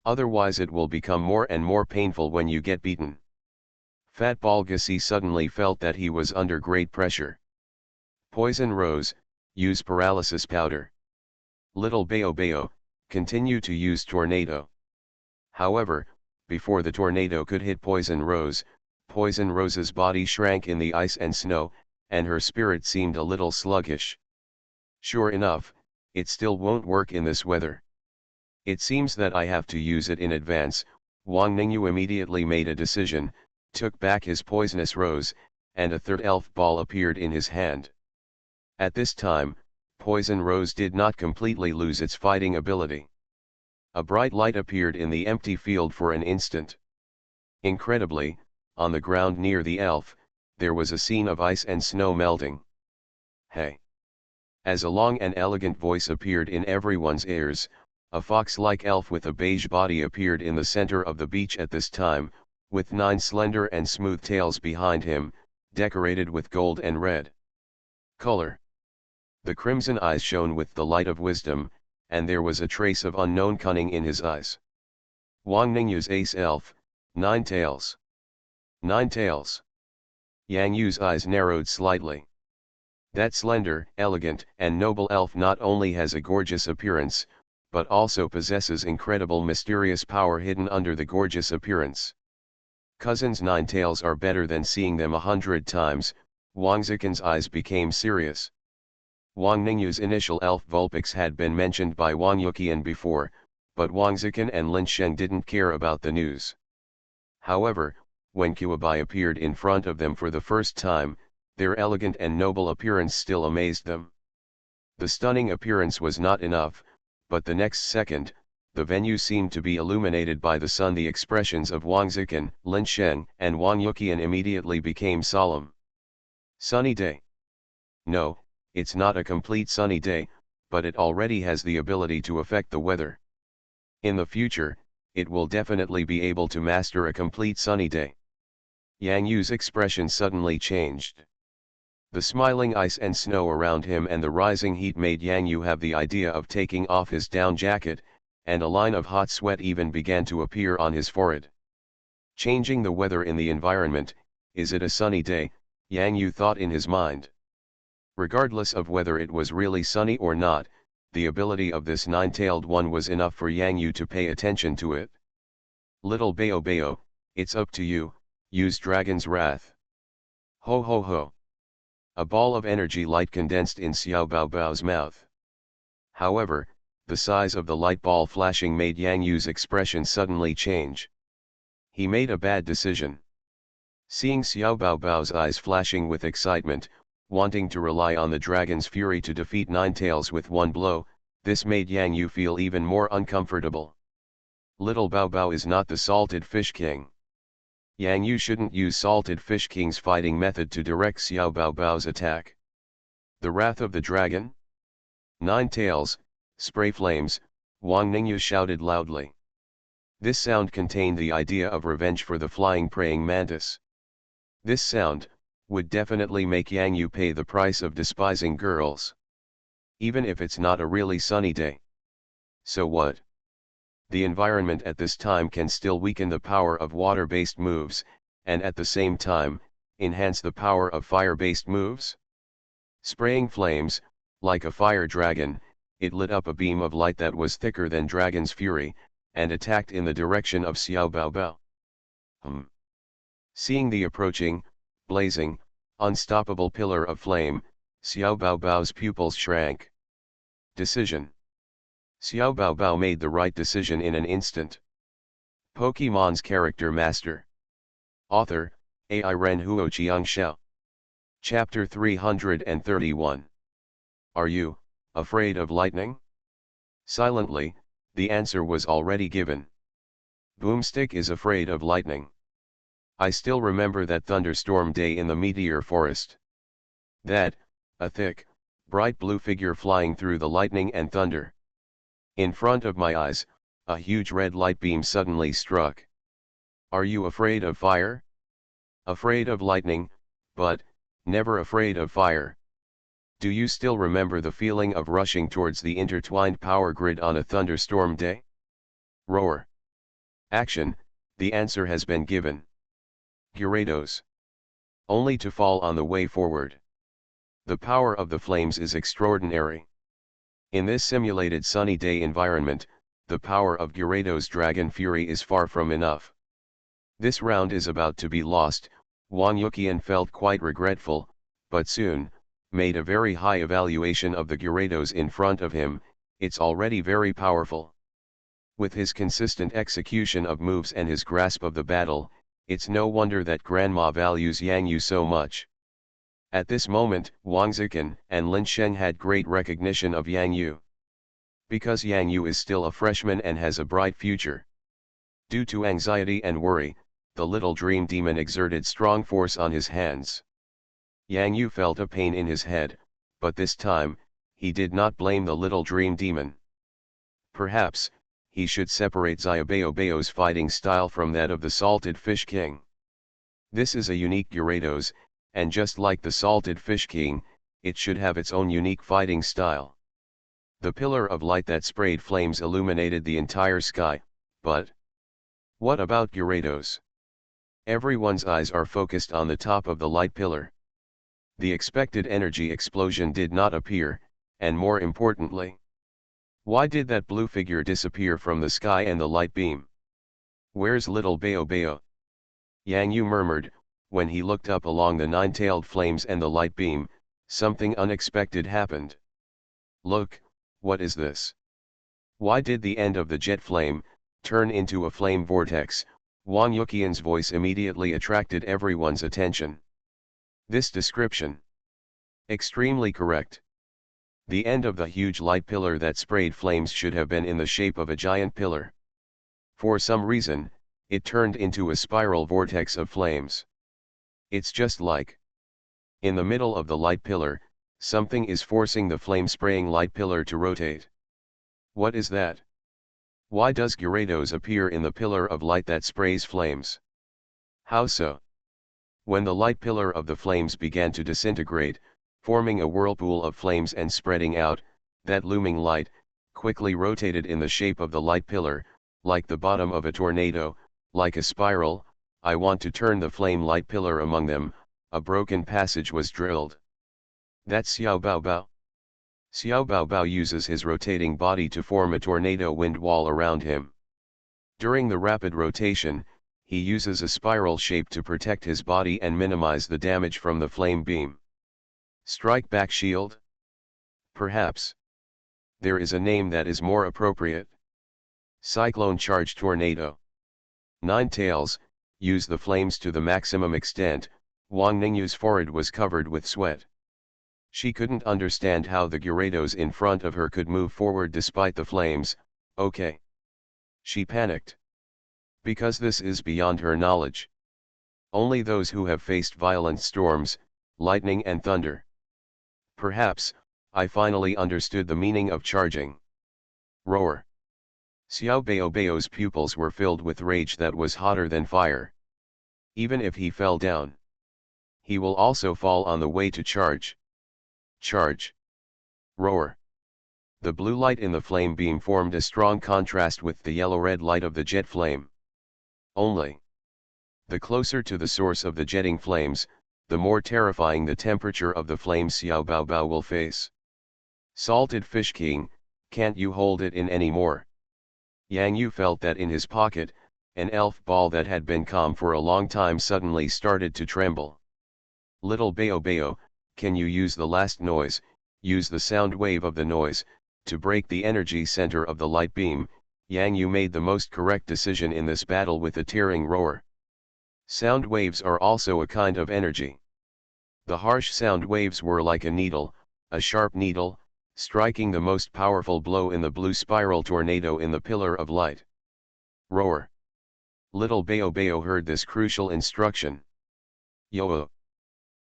Otherwise it will become more and more painful when you get beaten. Fat Balgasi suddenly felt that he was under great pressure. Poison Rose, use paralysis powder. Little Bayo, continue to use tornado. However, before the tornado could hit Poison Rose's body shrank in the ice and snow, and her spirit seemed a little sluggish. Sure enough, it still won't work in this weather. It seems that I have to use it in advance. Wang Ningyu immediately made a decision, took back his poisonous rose, and a third elf ball appeared in his hand. At this time, Poison Rose did not completely lose its fighting ability. A bright light appeared in the empty field for an instant. Incredibly, on the ground near the elf, there was a scene of ice and snow melting. Hey! As a long and elegant voice appeared in everyone's ears, a fox-like elf with a beige body appeared in the center of the beach at this time, with 9 slender and smooth tails behind him, decorated with gold and red color. The crimson eyes shone with the light of wisdom, and there was a trace of unknown cunning in his eyes. Wang Ningyu's ace elf, 9 tails. 9 tails. Yang Yu's eyes narrowed slightly. That slender, elegant, and noble elf not only has a gorgeous appearance, but also possesses incredible mysterious power hidden under the gorgeous appearance. Cousin's 9 tails are better than seeing them 100 times, Wang Zikin's eyes became serious. Wang Ningyu's initial elf Vulpix had been mentioned by Wang Yuqian before, but Wang Zikin and Lin Sheng didn't care about the news. However, when Kuabai appeared in front of them for the first time, their elegant and noble appearance still amazed them. The stunning appearance was not enough, but the next second, the venue seemed to be illuminated by the sun. The expressions of Wang Zikin, Lin Sheng, and Wang Yuqian immediately became solemn. Sunny day. No, it's not a complete sunny day, but it already has the ability to affect the weather. In the future, it will definitely be able to master a complete sunny day. Yang Yu's expression suddenly changed. The smiling ice and snow around him and the rising heat made Yang Yu have the idea of taking off his down jacket, and a line of hot sweat even began to appear on his forehead. Changing the weather in the environment, is it a sunny day? Yang Yu thought in his mind. Regardless of whether it was really sunny or not, the ability of this 9-tailed one was enough for Yang Yu to pay attention to it. Little Bayo, it's up to you, use Dragon's Wrath. Ho ho ho. A ball of energy light condensed in Xiao Bao's mouth. However, the size of the light ball flashing made Yang Yu's expression suddenly change. He made a bad decision. Seeing Xiao Bao's eyes flashing with excitement, wanting to rely on the dragon's fury to defeat 9 tails with one blow, this made Yang Yu feel even more uncomfortable. Little Bao is not the Salted Fish King. Yang Yu shouldn't use Salted Fish King's fighting method to direct Xiao Bao's attack. The Wrath of the Dragon? 9 tails, spray flames, Wang Ningyu shouted loudly. This sound contained the idea of revenge for the flying praying mantis. This sound would definitely make Yang Yu pay the price of despising girls. Even if it's not a really sunny day. So what? The environment at this time can still weaken the power of water-based moves, and at the same time, enhance the power of fire-based moves? Spraying flames, like a fire dragon, it lit up a beam of light that was thicker than Dragon's fury, and attacked in the direction of Xiao Bao. Seeing the approaching, blazing, unstoppable pillar of flame, Xiao Bao's pupils shrank. Decision. Xiao Bao made the right decision in an instant. Pokémon's character master. Author, Ai Ren Huo Chiang Xiao. Chapter 331. Are you afraid of lightning? Silently, the answer was already given. Boomstick is afraid of lightning. I still remember that thunderstorm day in the meteor forest. A thick, bright blue figure flying through the lightning and thunder. In front of my eyes, a huge red light beam suddenly struck. Are you afraid of fire? Afraid of lightning, but never afraid of fire. Do you still remember the feeling of rushing towards the intertwined power grid on a thunderstorm day? Roar. Action, the answer has been given. Gyarados. Only to fall on the way forward. The power of the flames is extraordinary. In this simulated sunny day environment, the power of Gyarados' Dragon Fury is far from enough. This round is about to be lost. Wang Yuqian felt quite regretful, but soon, made a very high evaluation of the Gyarados in front of him. It's already very powerful. With his consistent execution of moves and his grasp of the battle, it's no wonder that Grandma values Yang Yu so much. At this moment, Wang Zikan and Lin Sheng had great recognition of Yang Yu. Because Yang Yu is still a freshman and has a bright future. Due to anxiety and worry, the little dream demon exerted strong force on his hands. Yang Yu felt a pain in his head, but this time, he did not blame the little dream demon. Perhaps, he should separate Xiaobao's fighting style from that of the Salted Fish King. This is a unique Gyarados, and just like the Salted Fish King, it should have its own unique fighting style. The pillar of light that sprayed flames illuminated the entire sky, but what about Gyarados? Everyone's eyes are focused on the top of the light pillar. The expected energy explosion did not appear, and more importantly, why did that blue figure disappear from the sky and the light beam? Where's little Bao? Yang Yu murmured, when he looked up along the nine-tailed flames and the light beam. Something unexpected happened. Look, what is this? Why did the end of the jet flame turn into a flame vortex? Wang Yuqian's voice immediately attracted everyone's attention. This description. Extremely correct. The end of the huge light pillar that sprayed flames should have been in the shape of a giant pillar. For some reason, it turned into a spiral vortex of flames. It's just like in the middle of the light pillar, something is forcing the flame-spraying light pillar to rotate. What is that? Why does Gyarados appear in the pillar of light that sprays flames? How so? When the light pillar of the flames began to disintegrate, forming a whirlpool of flames and spreading out, that looming light quickly rotated in the shape of the light pillar, like the bottom of a tornado, like a spiral. I want to turn the flame light pillar among them. A broken passage was drilled. That's Xiao Bao. Xiao Bao uses his rotating body to form a tornado wind wall around him. During the rapid rotation, he uses a spiral shape to protect his body and minimize the damage from the flame beam. Strike back shield? Perhaps. There is a name that is more appropriate. Cyclone charge tornado. Nine tails, use the flames to the maximum extent. Wang Ningyu's forehead was covered with sweat. She couldn't understand how the Gyarados in front of her could move forward despite the flames. Okay. She panicked. Because this is beyond her knowledge. Only those who have faced violent storms, lightning and thunder. Perhaps, I finally understood the meaning of charging. Roar. Xiao Bao's pupils were filled with rage that was hotter than fire. Even if he fell down, he will also fall on the way to charge. Charge. Roar. The blue light in the flame beam formed a strong contrast with the yellow-red light of the jet flame. Only the closer to the source of the jetting flames, the more terrifying the temperature of the flame Xiao Bao will face. Salted Fish King, can't you hold it in any more? Yang Yu felt that in his pocket, an elf ball that had been calm for a long time suddenly started to tremble. Little Bao, can you use the last noise, use the sound wave of the noise, to break the energy center of the light beam? Yang Yu made the most correct decision in this battle with a tearing roar. Sound waves are also a kind of energy. The harsh sound waves were like a needle, a sharp needle, striking the most powerful blow in the blue spiral tornado in the pillar of light. Roar. Little Bayo Bayo heard this crucial instruction. Yo!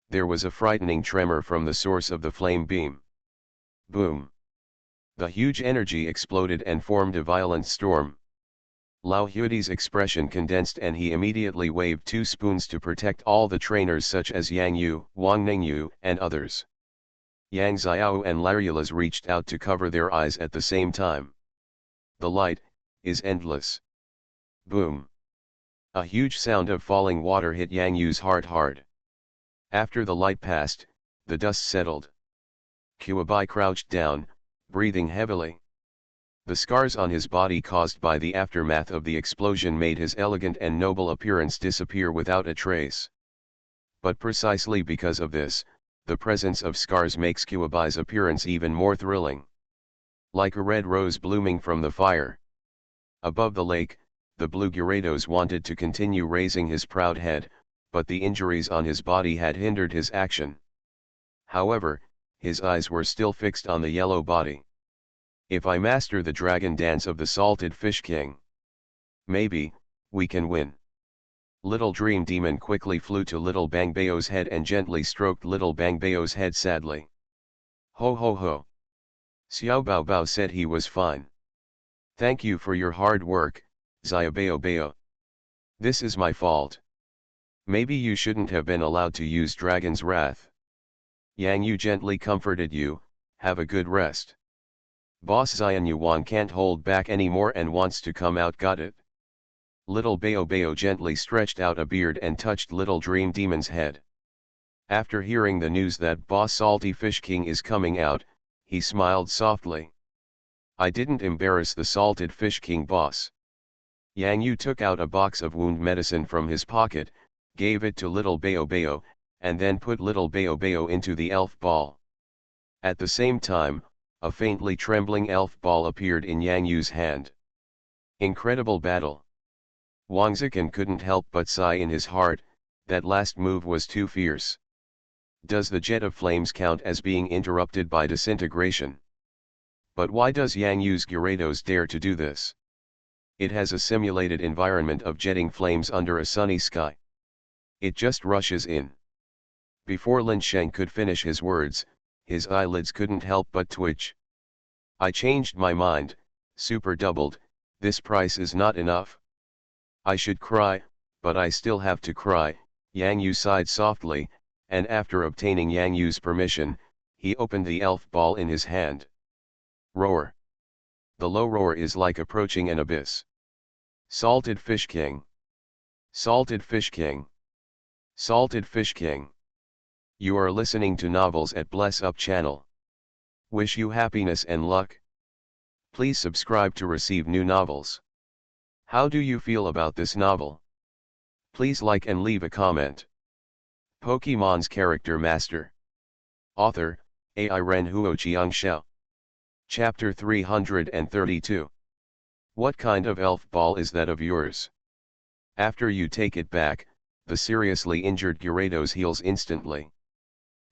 There was a frightening tremor from the source of the flame beam. Boom! The huge energy exploded and formed a violent storm. Lao Huidi's expression condensed and he immediately waved 2 spoons to protect all the trainers such as Yang Yu, Wang Ningyu, and others. Yang Xiao and Larulaz reached out to cover their eyes at the same time. The light is endless. Boom! A huge sound of falling water hit Yang Yu's heart hard. After the light passed, the dust settled. Kuabai crouched down, breathing heavily. The scars on his body caused by the aftermath of the explosion made his elegant and noble appearance disappear without a trace. But precisely because of this, the presence of scars makes Kuabai's appearance even more thrilling. Like a red rose blooming from the fire. Above the lake, the blue Gyarados wanted to continue raising his proud head, but the injuries on his body had hindered his action. However, his eyes were still fixed on the yellow body. If I master the dragon dance of the Salted Fish King, maybe we can win. Little Dream Demon quickly flew to Little Bang Bayo's head and gently stroked Little Bang Bayo's head sadly. Ho ho ho. Xiao Bao Bao said he was fine. Thank you for your hard work, Xia Bayo Bayo. This is my fault. Maybe you shouldn't have been allowed to use Dragon's Wrath. Yang Yu gently comforted you, have a good rest. Boss Xian Yuan can't hold back anymore and wants to come out, got it? Little Bayo Bayo gently stretched out a beard and touched Little Dream Demon's head. After hearing the news that Boss Salty Fish King is coming out, he smiled softly. I didn't embarrass the Salted Fish King, boss. Yang Yu took out a box of wound medicine from his pocket, gave it to Little Bayo Bayo, and then put Little Bayo Bayo into the elf ball. At the same time, a faintly trembling elf ball appeared in Yang Yu's hand. Incredible battle. Wang Zikan couldn't help but sigh in his heart, that last move was too fierce. Does the jet of flames count as being interrupted by disintegration? But why does Yang Yu's Gyarados dare to do this? It has a simulated environment of jetting flames under a sunny sky. It just rushes in. Before Lin Sheng could finish his words, his eyelids couldn't help but twitch. I changed my mind, super doubled, this price is not enough. I should cry, but I still have to cry, Yang Yu sighed softly, and after obtaining Yang Yu's permission, he opened the elf ball in his hand. Roar. The low roar is like approaching an abyss. Salted Fish King. Salted Fish King. Salted Fish King. You are listening to Novels at Bless Up channel. Wish you happiness and luck. Please subscribe to receive new novels. How do you feel about this novel? Please like and leave a comment. Pokemon's Character Master. Author, AI Ren Huoqiang Xiao. Chapter 332. What kind of elf ball is that of yours? After you take it back, the seriously injured Gyarados heals instantly.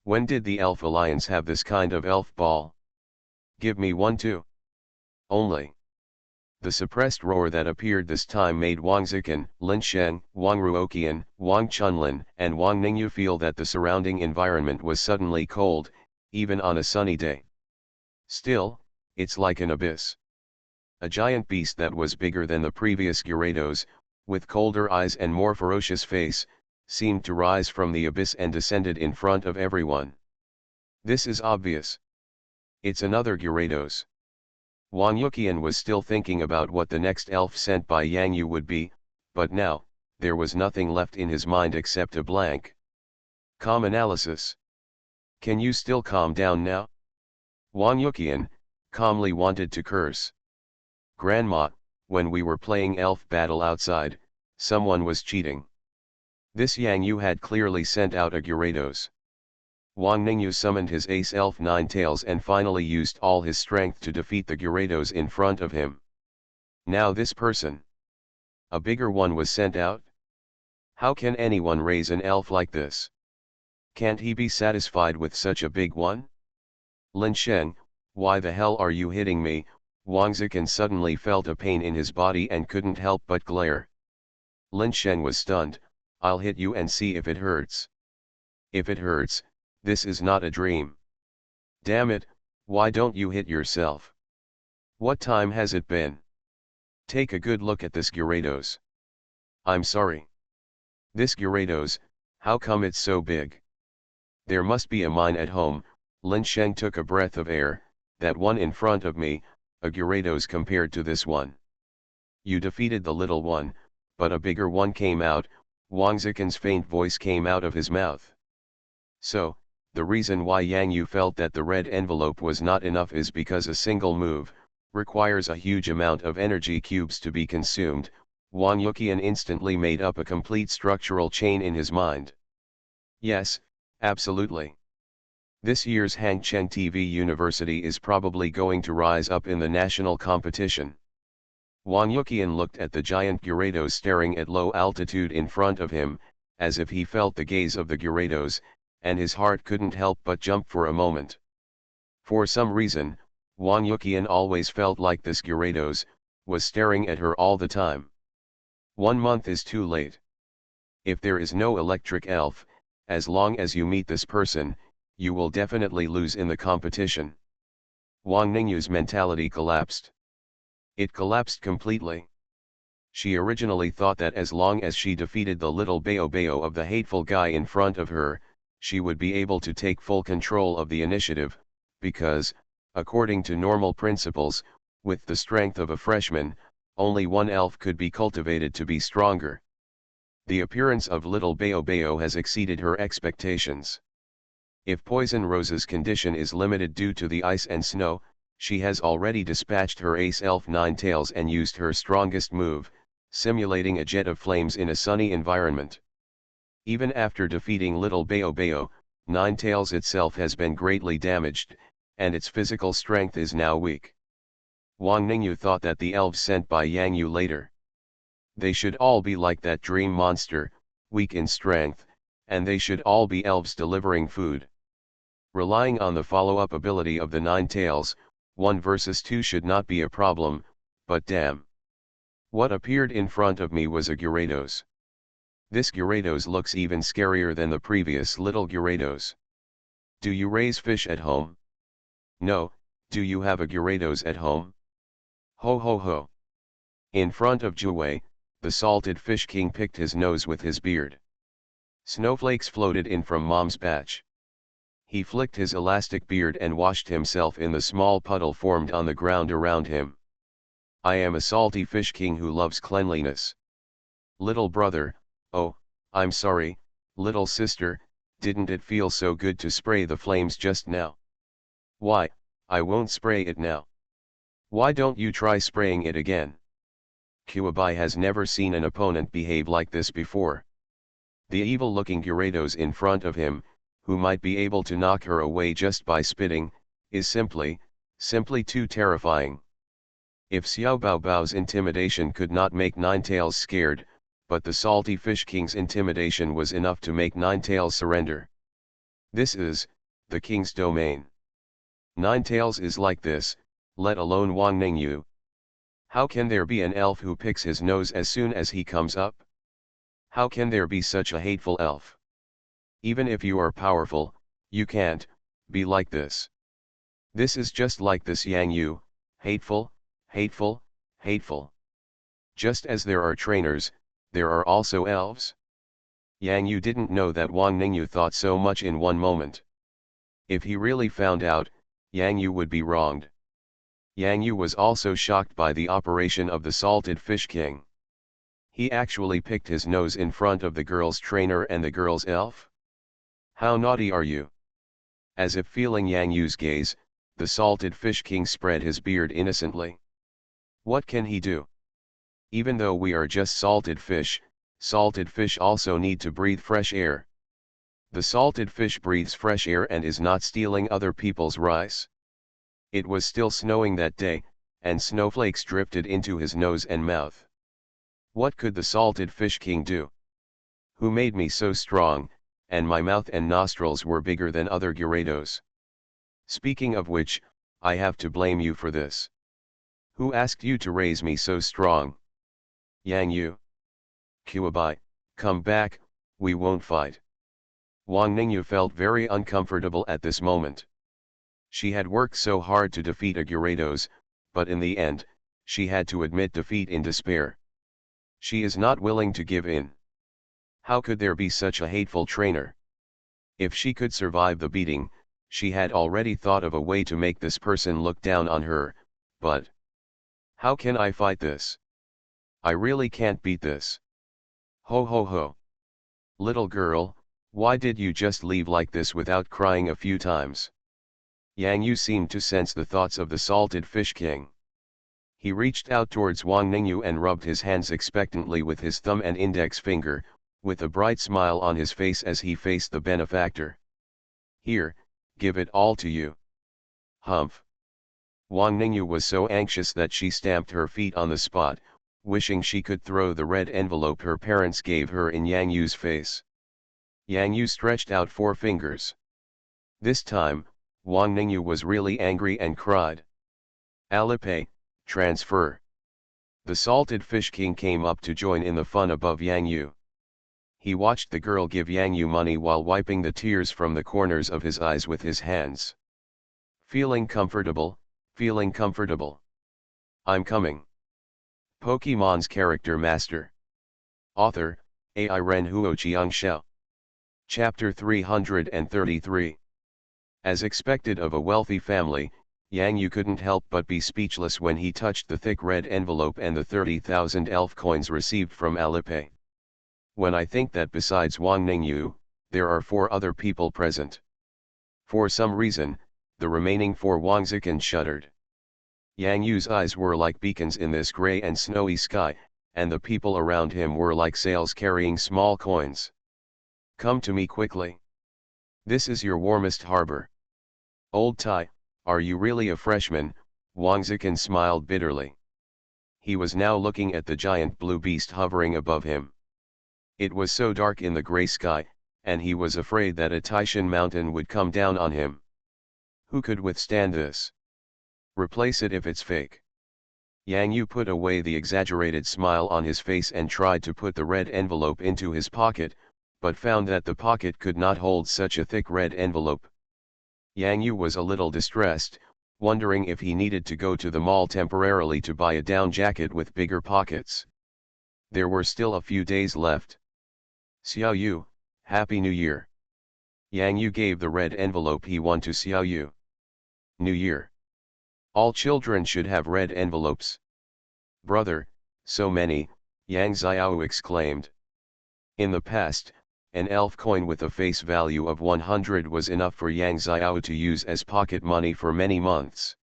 When did the Elf Alliance have this kind of elf ball? Give me one too. Only. The suppressed roar that appeared this time made Wang Zikan, Lin Sheng, Wang Ruoqian, Wang Chunlin, and Wang Ningyu feel that the surrounding environment was suddenly cold, even on a sunny day. Still, it's like an abyss. A giant beast that was bigger than the previous Gyarados, with colder eyes and more ferocious face, seemed to rise from the abyss and descended in front of everyone. This is obvious. It's another Gyarados. Wang Yuqian was still thinking about what the next elf sent by Yang Yu would be, but now, there was nothing left in his mind except a blank. Calm analysis. Can you still calm down now? Wang Yuqian, calmly wanted to curse. Grandma, when we were playing elf battle outside, someone was cheating. This Yang Yu had clearly sent out a Gyarados. Wang Ningyu summoned his ace elf Ninetales and finally used all his strength to defeat the Gyarados in front of him. Now this person. A bigger one was sent out? How can anyone raise an elf like this? Can't he be satisfied with such a big one? Lin Shen, why the hell are you hitting me? Wang Zikan suddenly felt a pain in his body and couldn't help but glare. Lin Shen was stunned. I'll hit you and see if it hurts. If it hurts, this is not a dream. Damn it, why don't you hit yourself? What time has it been? Take a good look at this Gyarados. I'm sorry. This Gyarados, how come it's so big? There must be a mine at home. Lin Shen took a breath of air. That one in front of me, a Gyarados compared to this one. You defeated the little one, but a bigger one came out. Wang Zikan's faint voice came out of his mouth. So, the reason why Yang Yu felt that the red envelope was not enough is because a single move requires a huge amount of energy cubes to be consumed. Wang Yuqian instantly made up a complete structural chain in his mind. Yes, absolutely. This year's Hangcheng TV University is probably going to rise up in the national competition. Wang Yuqian looked at the giant Gyarados staring at low altitude in front of him, as if he felt the gaze of the Gyarados, and his heart couldn't help but jump for a moment. For some reason, Wang Yuqian always felt like this Gyarados was staring at her all the time. 1 month is too late. If there is no electric elf, as long as you meet this person, you will definitely lose in the competition. Wang Ningyu's mentality collapsed. It collapsed completely. She originally thought that as long as she defeated the little Bayo of the hateful guy in front of her, she would be able to take full control of the initiative, because, according to normal principles, with the strength of a freshman, only one elf could be cultivated to be stronger. The appearance of little Bayo has exceeded her expectations. If Poison Rose's condition is limited due to the ice and snow, she has already dispatched her ace elf Ninetales and used her strongest move, simulating a jet of flames in a sunny environment. Even after defeating little Bayo, Ninetales itself has been greatly damaged, and its physical strength is now weak. Wang Ningyu thought that the elves sent by Yang Yu later. They should all be like that dream monster, weak in strength, and they should all be elves delivering food. Relying on the follow-up ability of the Ninetales, 1 versus 2 should not be a problem, but damn. What appeared in front of me was a Gyarados. This Gyarados looks even scarier than the previous little Gyarados. Do you raise fish at home? No, do you have a Gyarados at home? Ho ho ho. In front of Jiwei, the salted fish king picked his nose with his beard. Snowflakes floated in from Mom's batch. He flicked his elastic beard and washed himself in the small puddle formed on the ground around him. I am a salty fish king who loves cleanliness. Little brother, oh, I'm sorry, little sister, didn't it feel so good to spray the flames just now? Why, I won't spray it now. Why don't you try spraying it again? Kuwabai has never seen an opponent behave like this before. The evil-looking Gyarados in front of him, who might be able to knock her away just by spitting, is simply too terrifying. If Xiao Baobao's intimidation could not make Ninetales scared, but the salty fish king's intimidation was enough to make Ninetales surrender. This is the king's domain. Ninetales is like this, let alone Wang Ningyu. How can there be an elf who picks his nose as soon as he comes up? How can there be such a hateful elf? Even if you are powerful, you can't be like this. This is just like this Yang Yu, hateful, hateful, hateful. Just as there are trainers, there are also elves. Yang Yu didn't know that Wang Ningyu thought so much in one moment. If he really found out, Yang Yu would be wronged. Yang Yu was also shocked by the operation of the salted fish king. He actually picked his nose in front of the girl's trainer and the girl's elf? How naughty are you? As if feeling Yang Yu's gaze, the salted fish king spread his beard innocently. What can he do? Even though we are just salted fish also need to breathe fresh air. The salted fish breathes fresh air and is not stealing other people's rice. It was still snowing that day, and snowflakes drifted into his nose and mouth. What could the salted fish king do? Who made me so strong, and my mouth and nostrils were bigger than other Gyarados? Speaking of which, I have to blame you for this. Who asked you to raise me so strong? Yang Yu. Kuabai, come back, we won't fight. Wang Ningyu felt very uncomfortable at this moment. She had worked so hard to defeat a Gyarados, but in the end, she had to admit defeat in despair. She is not willing to give in. How could there be such a hateful trainer? If she could survive the beating, she had already thought of a way to make this person look down on her, but how can I fight this? I really can't beat this. Ho ho ho. Little girl, why did you just leave like this without crying a few times? Yang Yu seemed to sense the thoughts of the salted fish king. He reached out towards Wang Ningyu and rubbed his hands expectantly with his thumb and index finger, with a bright smile on his face as he faced the benefactor. Here, give it all to you. Humph. Wang Ningyu was so anxious that she stamped her feet on the spot, wishing she could throw the red envelope her parents gave her in Yang Yu's face. Yang Yu stretched out 4 fingers. This time, Wang Ningyu was really angry and cried. Alipay, transfer. The salted fish king came up to join in the fun above Yang Yu. He watched the girl give Yang Yu money while wiping the tears from the corners of his eyes with his hands. Feeling comfortable, feeling comfortable. I'm coming. Pokemon's Character Master. Author, Ai Ren Huoqiang Xiao. Chapter 333. As expected of a wealthy family, Yang Yu couldn't help but be speechless when he touched the thick red envelope and the 30,000 elf coins received from Alipay. When I think that besides Wang Ningyu, there are 4 other people present. For some reason, the remaining 4 Wang Zikan shuddered. Yang Yu's eyes were like beacons in this gray and snowy sky, and the people around him were like sails carrying small coins. Come to me quickly. This is your warmest harbor. Old Tai, are you really a freshman? Wang Zikan smiled bitterly. He was now looking at the giant blue beast hovering above him. It was so dark in the gray sky, and he was afraid that a Taishan mountain would come down on him. Who could withstand this? Replace it if it's fake. Yang Yu put away the exaggerated smile on his face and tried to put the red envelope into his pocket, but found that the pocket could not hold such a thick red envelope. Yang Yu was a little distressed, wondering if he needed to go to the mall temporarily to buy a down jacket with bigger pockets. There were still a few days left. Xiao Yu, Happy New Year. Yang Yu gave the red envelope he won to Xiao Yu. New Year. All children should have red envelopes. Brother, so many, Yang Xiao exclaimed. In the past, an elf coin with a face value of 100 was enough for Yang Xiao to use as pocket money for many months.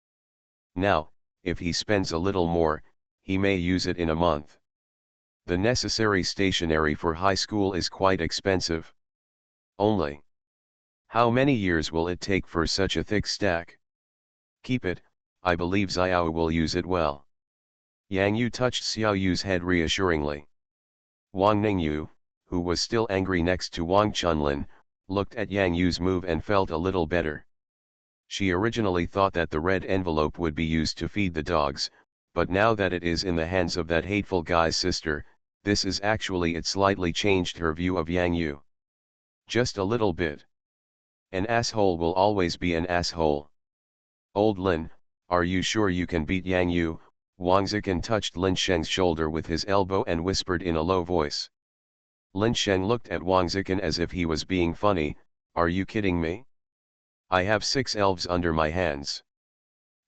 Now, if he spends a little more, he may use it in a month. The necessary stationery for high school is quite expensive. Only. How many years will it take for such a thick stack? Keep it, I believe Xiao will use it well. Yang Yu touched Xiao Yu's head reassuringly. Wang Ningyu, who was still angry next to Wang Chunlin, looked at Yang Yu's move and felt a little better. She originally thought that the red envelope would be used to feed the dogs, but now that it is in the hands of that hateful guy's sister, this is actually it slightly changed her view of Yang Yu. Just a little bit. An asshole will always be an asshole. Old Lin, are you sure you can beat Yang Yu? Wang Zikan touched Lin Sheng's shoulder with his elbow and whispered in a low voice. Lin Sheng looked at Wang Zikan as if he was being funny. Are you kidding me? I have 6 elves under my hands.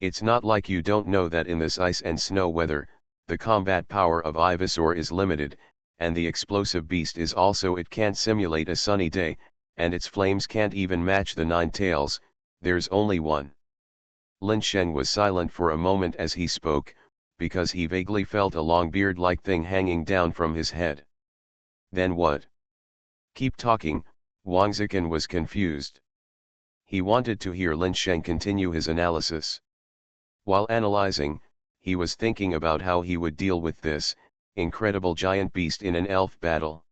It's not like you don't know that in this ice and snow weather, the combat power of Ivysaur is limited, and the explosive beast is also it can't simulate a sunny day, and its flames can't even match the 9 tails, there's only one. Lin Sheng was silent for a moment as he spoke, because he vaguely felt a long beard-like thing hanging down from his head. Then what? Keep talking, Wang Zikan was confused. He wanted to hear Lin Sheng continue his analysis. While analyzing, he was thinking about how he would deal with this incredible giant beast in an elf battle.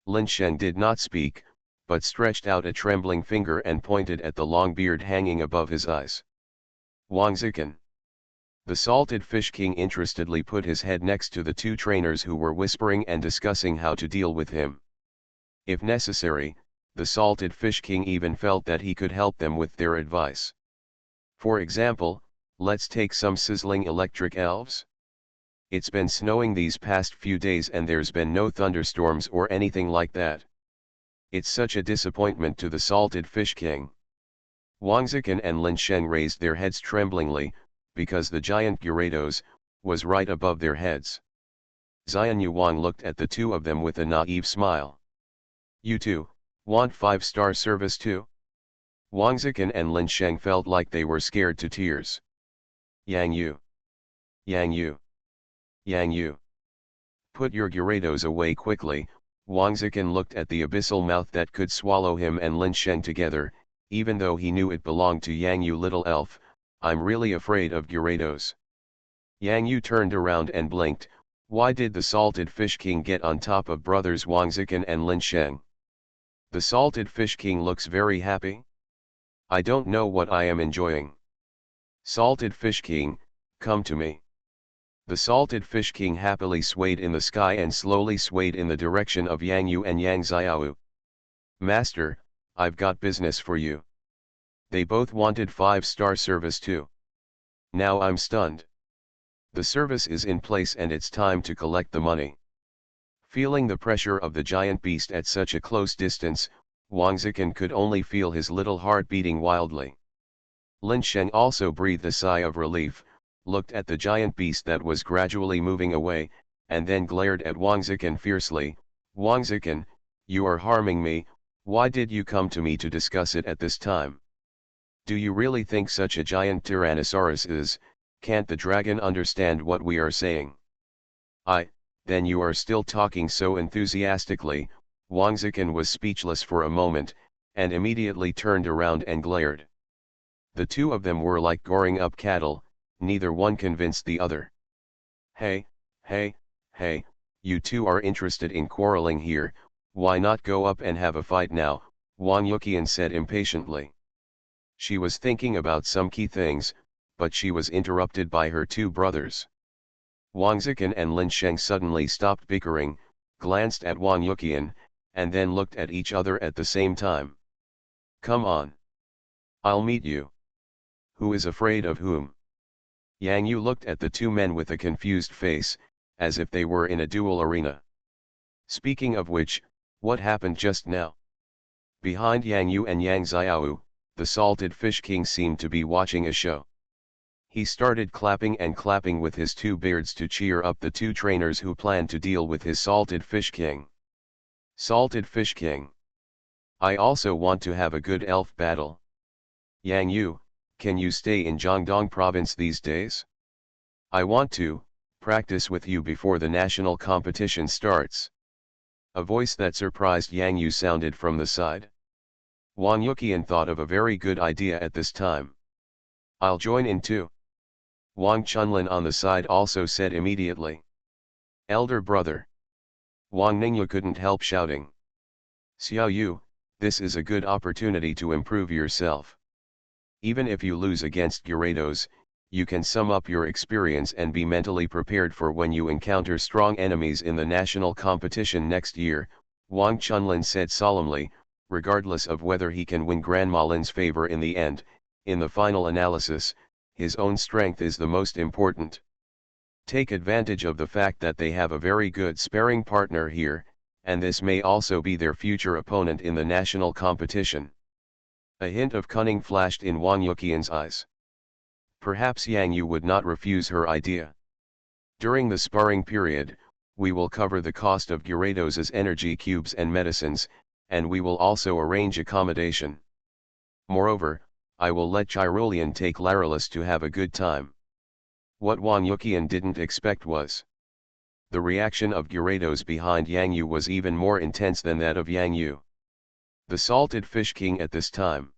Lin Sheng did not speak, but stretched out a trembling finger and pointed at the long beard hanging above his eyes. Wang Zikan. The Salted Fish King interestedly put his head next to the two trainers who were whispering and discussing how to deal with him. If necessary, the Salted Fish King even felt that he could help them with their advice. For example, let's take some sizzling electric elves. It's been snowing these past few days and there's been no thunderstorms or anything like that. It's such a disappointment to the Salted Fish King. Wang Zikan and Lin Sheng raised their heads tremblingly, because the giant Gyarados was right above their heads. Xian Yuan looked at the two of them with a naive smile. You two, want 5-star service too? Wang Zikan and Lin Sheng felt like they were scared to tears. Yang Yu. Yang Yu. Yang Yu. Put your Gyarados away quickly. Wang Zikan looked at the abyssal mouth that could swallow him and Lin Sheng together, even though he knew it belonged to Yang Yu. Little elf, I'm really afraid of Gyarados. Yang Yu turned around and blinked. Why did the Salted Fish King get on top of brothers Wang Zikan and Lin Sheng? The Salted Fish King looks very happy. I don't know what I am enjoying. Salted Fish King, come to me. The Salted Fish King happily swayed in the sky and slowly swayed in the direction of Yang Yu and Yang Xiao. Master, I've got business for you. They both wanted 5-star service too. Now I'm stunned. The service is in place and it's time to collect the money. Feeling the pressure of the giant beast at such a close distance, Wang Zikan could only feel his little heart beating wildly. Lin Sheng also breathed a sigh of relief, looked at the giant beast that was gradually moving away, and then glared at Wang Zikan fiercely. Wang Zikan, you are harming me. Why did you come to me to discuss it at this time? Do you really think such a giant Tyrannosaurus is? Can't the dragon understand what we are saying? Then you are still talking so enthusiastically. Wang Zikan was speechless for a moment, and immediately turned around and glared. The two of them were like goring up cattle, neither one convinced the other. Hey, you two are interested in quarreling here, why not go up and have a fight now? Wang Yuqian said impatiently. She was thinking about some key things, but she was interrupted by her two brothers. Wang Zikan and Lin Sheng suddenly stopped bickering, glanced at Wang Yuqian, and then looked at each other at the same time. Come on. I'll meet you. Who is afraid of whom? Yang Yu looked at the two men with a confused face, as if they were in a duel arena. Speaking of which, what happened just now? Behind Yang Yu and Yang Xiao, the Salted Fish King seemed to be watching a show. He started clapping and clapping with his two beards to cheer up the two trainers who planned to deal with his Salted Fish King. Salted Fish King. I also want to have a good elf battle. Yang Yu, can you stay in Jiangdong province these days? I want to practice with you before the national competition starts. A voice that surprised Yang Yu sounded from the side. Wang Yuqian thought of a very good idea at this time. I'll join in too. Wang Chunlin on the side also said immediately. Elder brother. Wang Ningyu couldn't help shouting. Xiao Yu, this is a good opportunity to improve yourself. Even if you lose against Gyarados, you can sum up your experience and be mentally prepared for when you encounter strong enemies in the national competition next year, Wang Chunlin said solemnly. Regardless of whether he can win Grandma Lin's favor in the end, in the final analysis, his own strength is the most important. Take advantage of the fact that they have a very good sparring partner here, and this may also be their future opponent in the national competition. A hint of cunning flashed in Wang Yuqian's eyes. Perhaps Yang Yu would not refuse her idea. During the sparring period, we will cover the cost of Gyarados' energy cubes and medicines, and we will also arrange accommodation. Moreover, I will let Chirulian take Laralus to have a good time. What Wang Yuqian didn't expect was the reaction of Gyarados behind Yang Yu was even more intense than that of Yang Yu. The Salted Fish King at this time.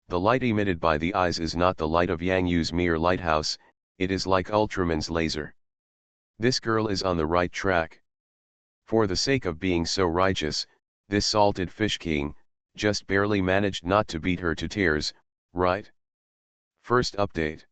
The light emitted by the eyes is not the light of Yang Yu's mere lighthouse, it is like Ultraman's laser. This girl is on the right track. For the sake of being so righteous, this salted fish king, just barely managed not to beat her to tears, right? First update.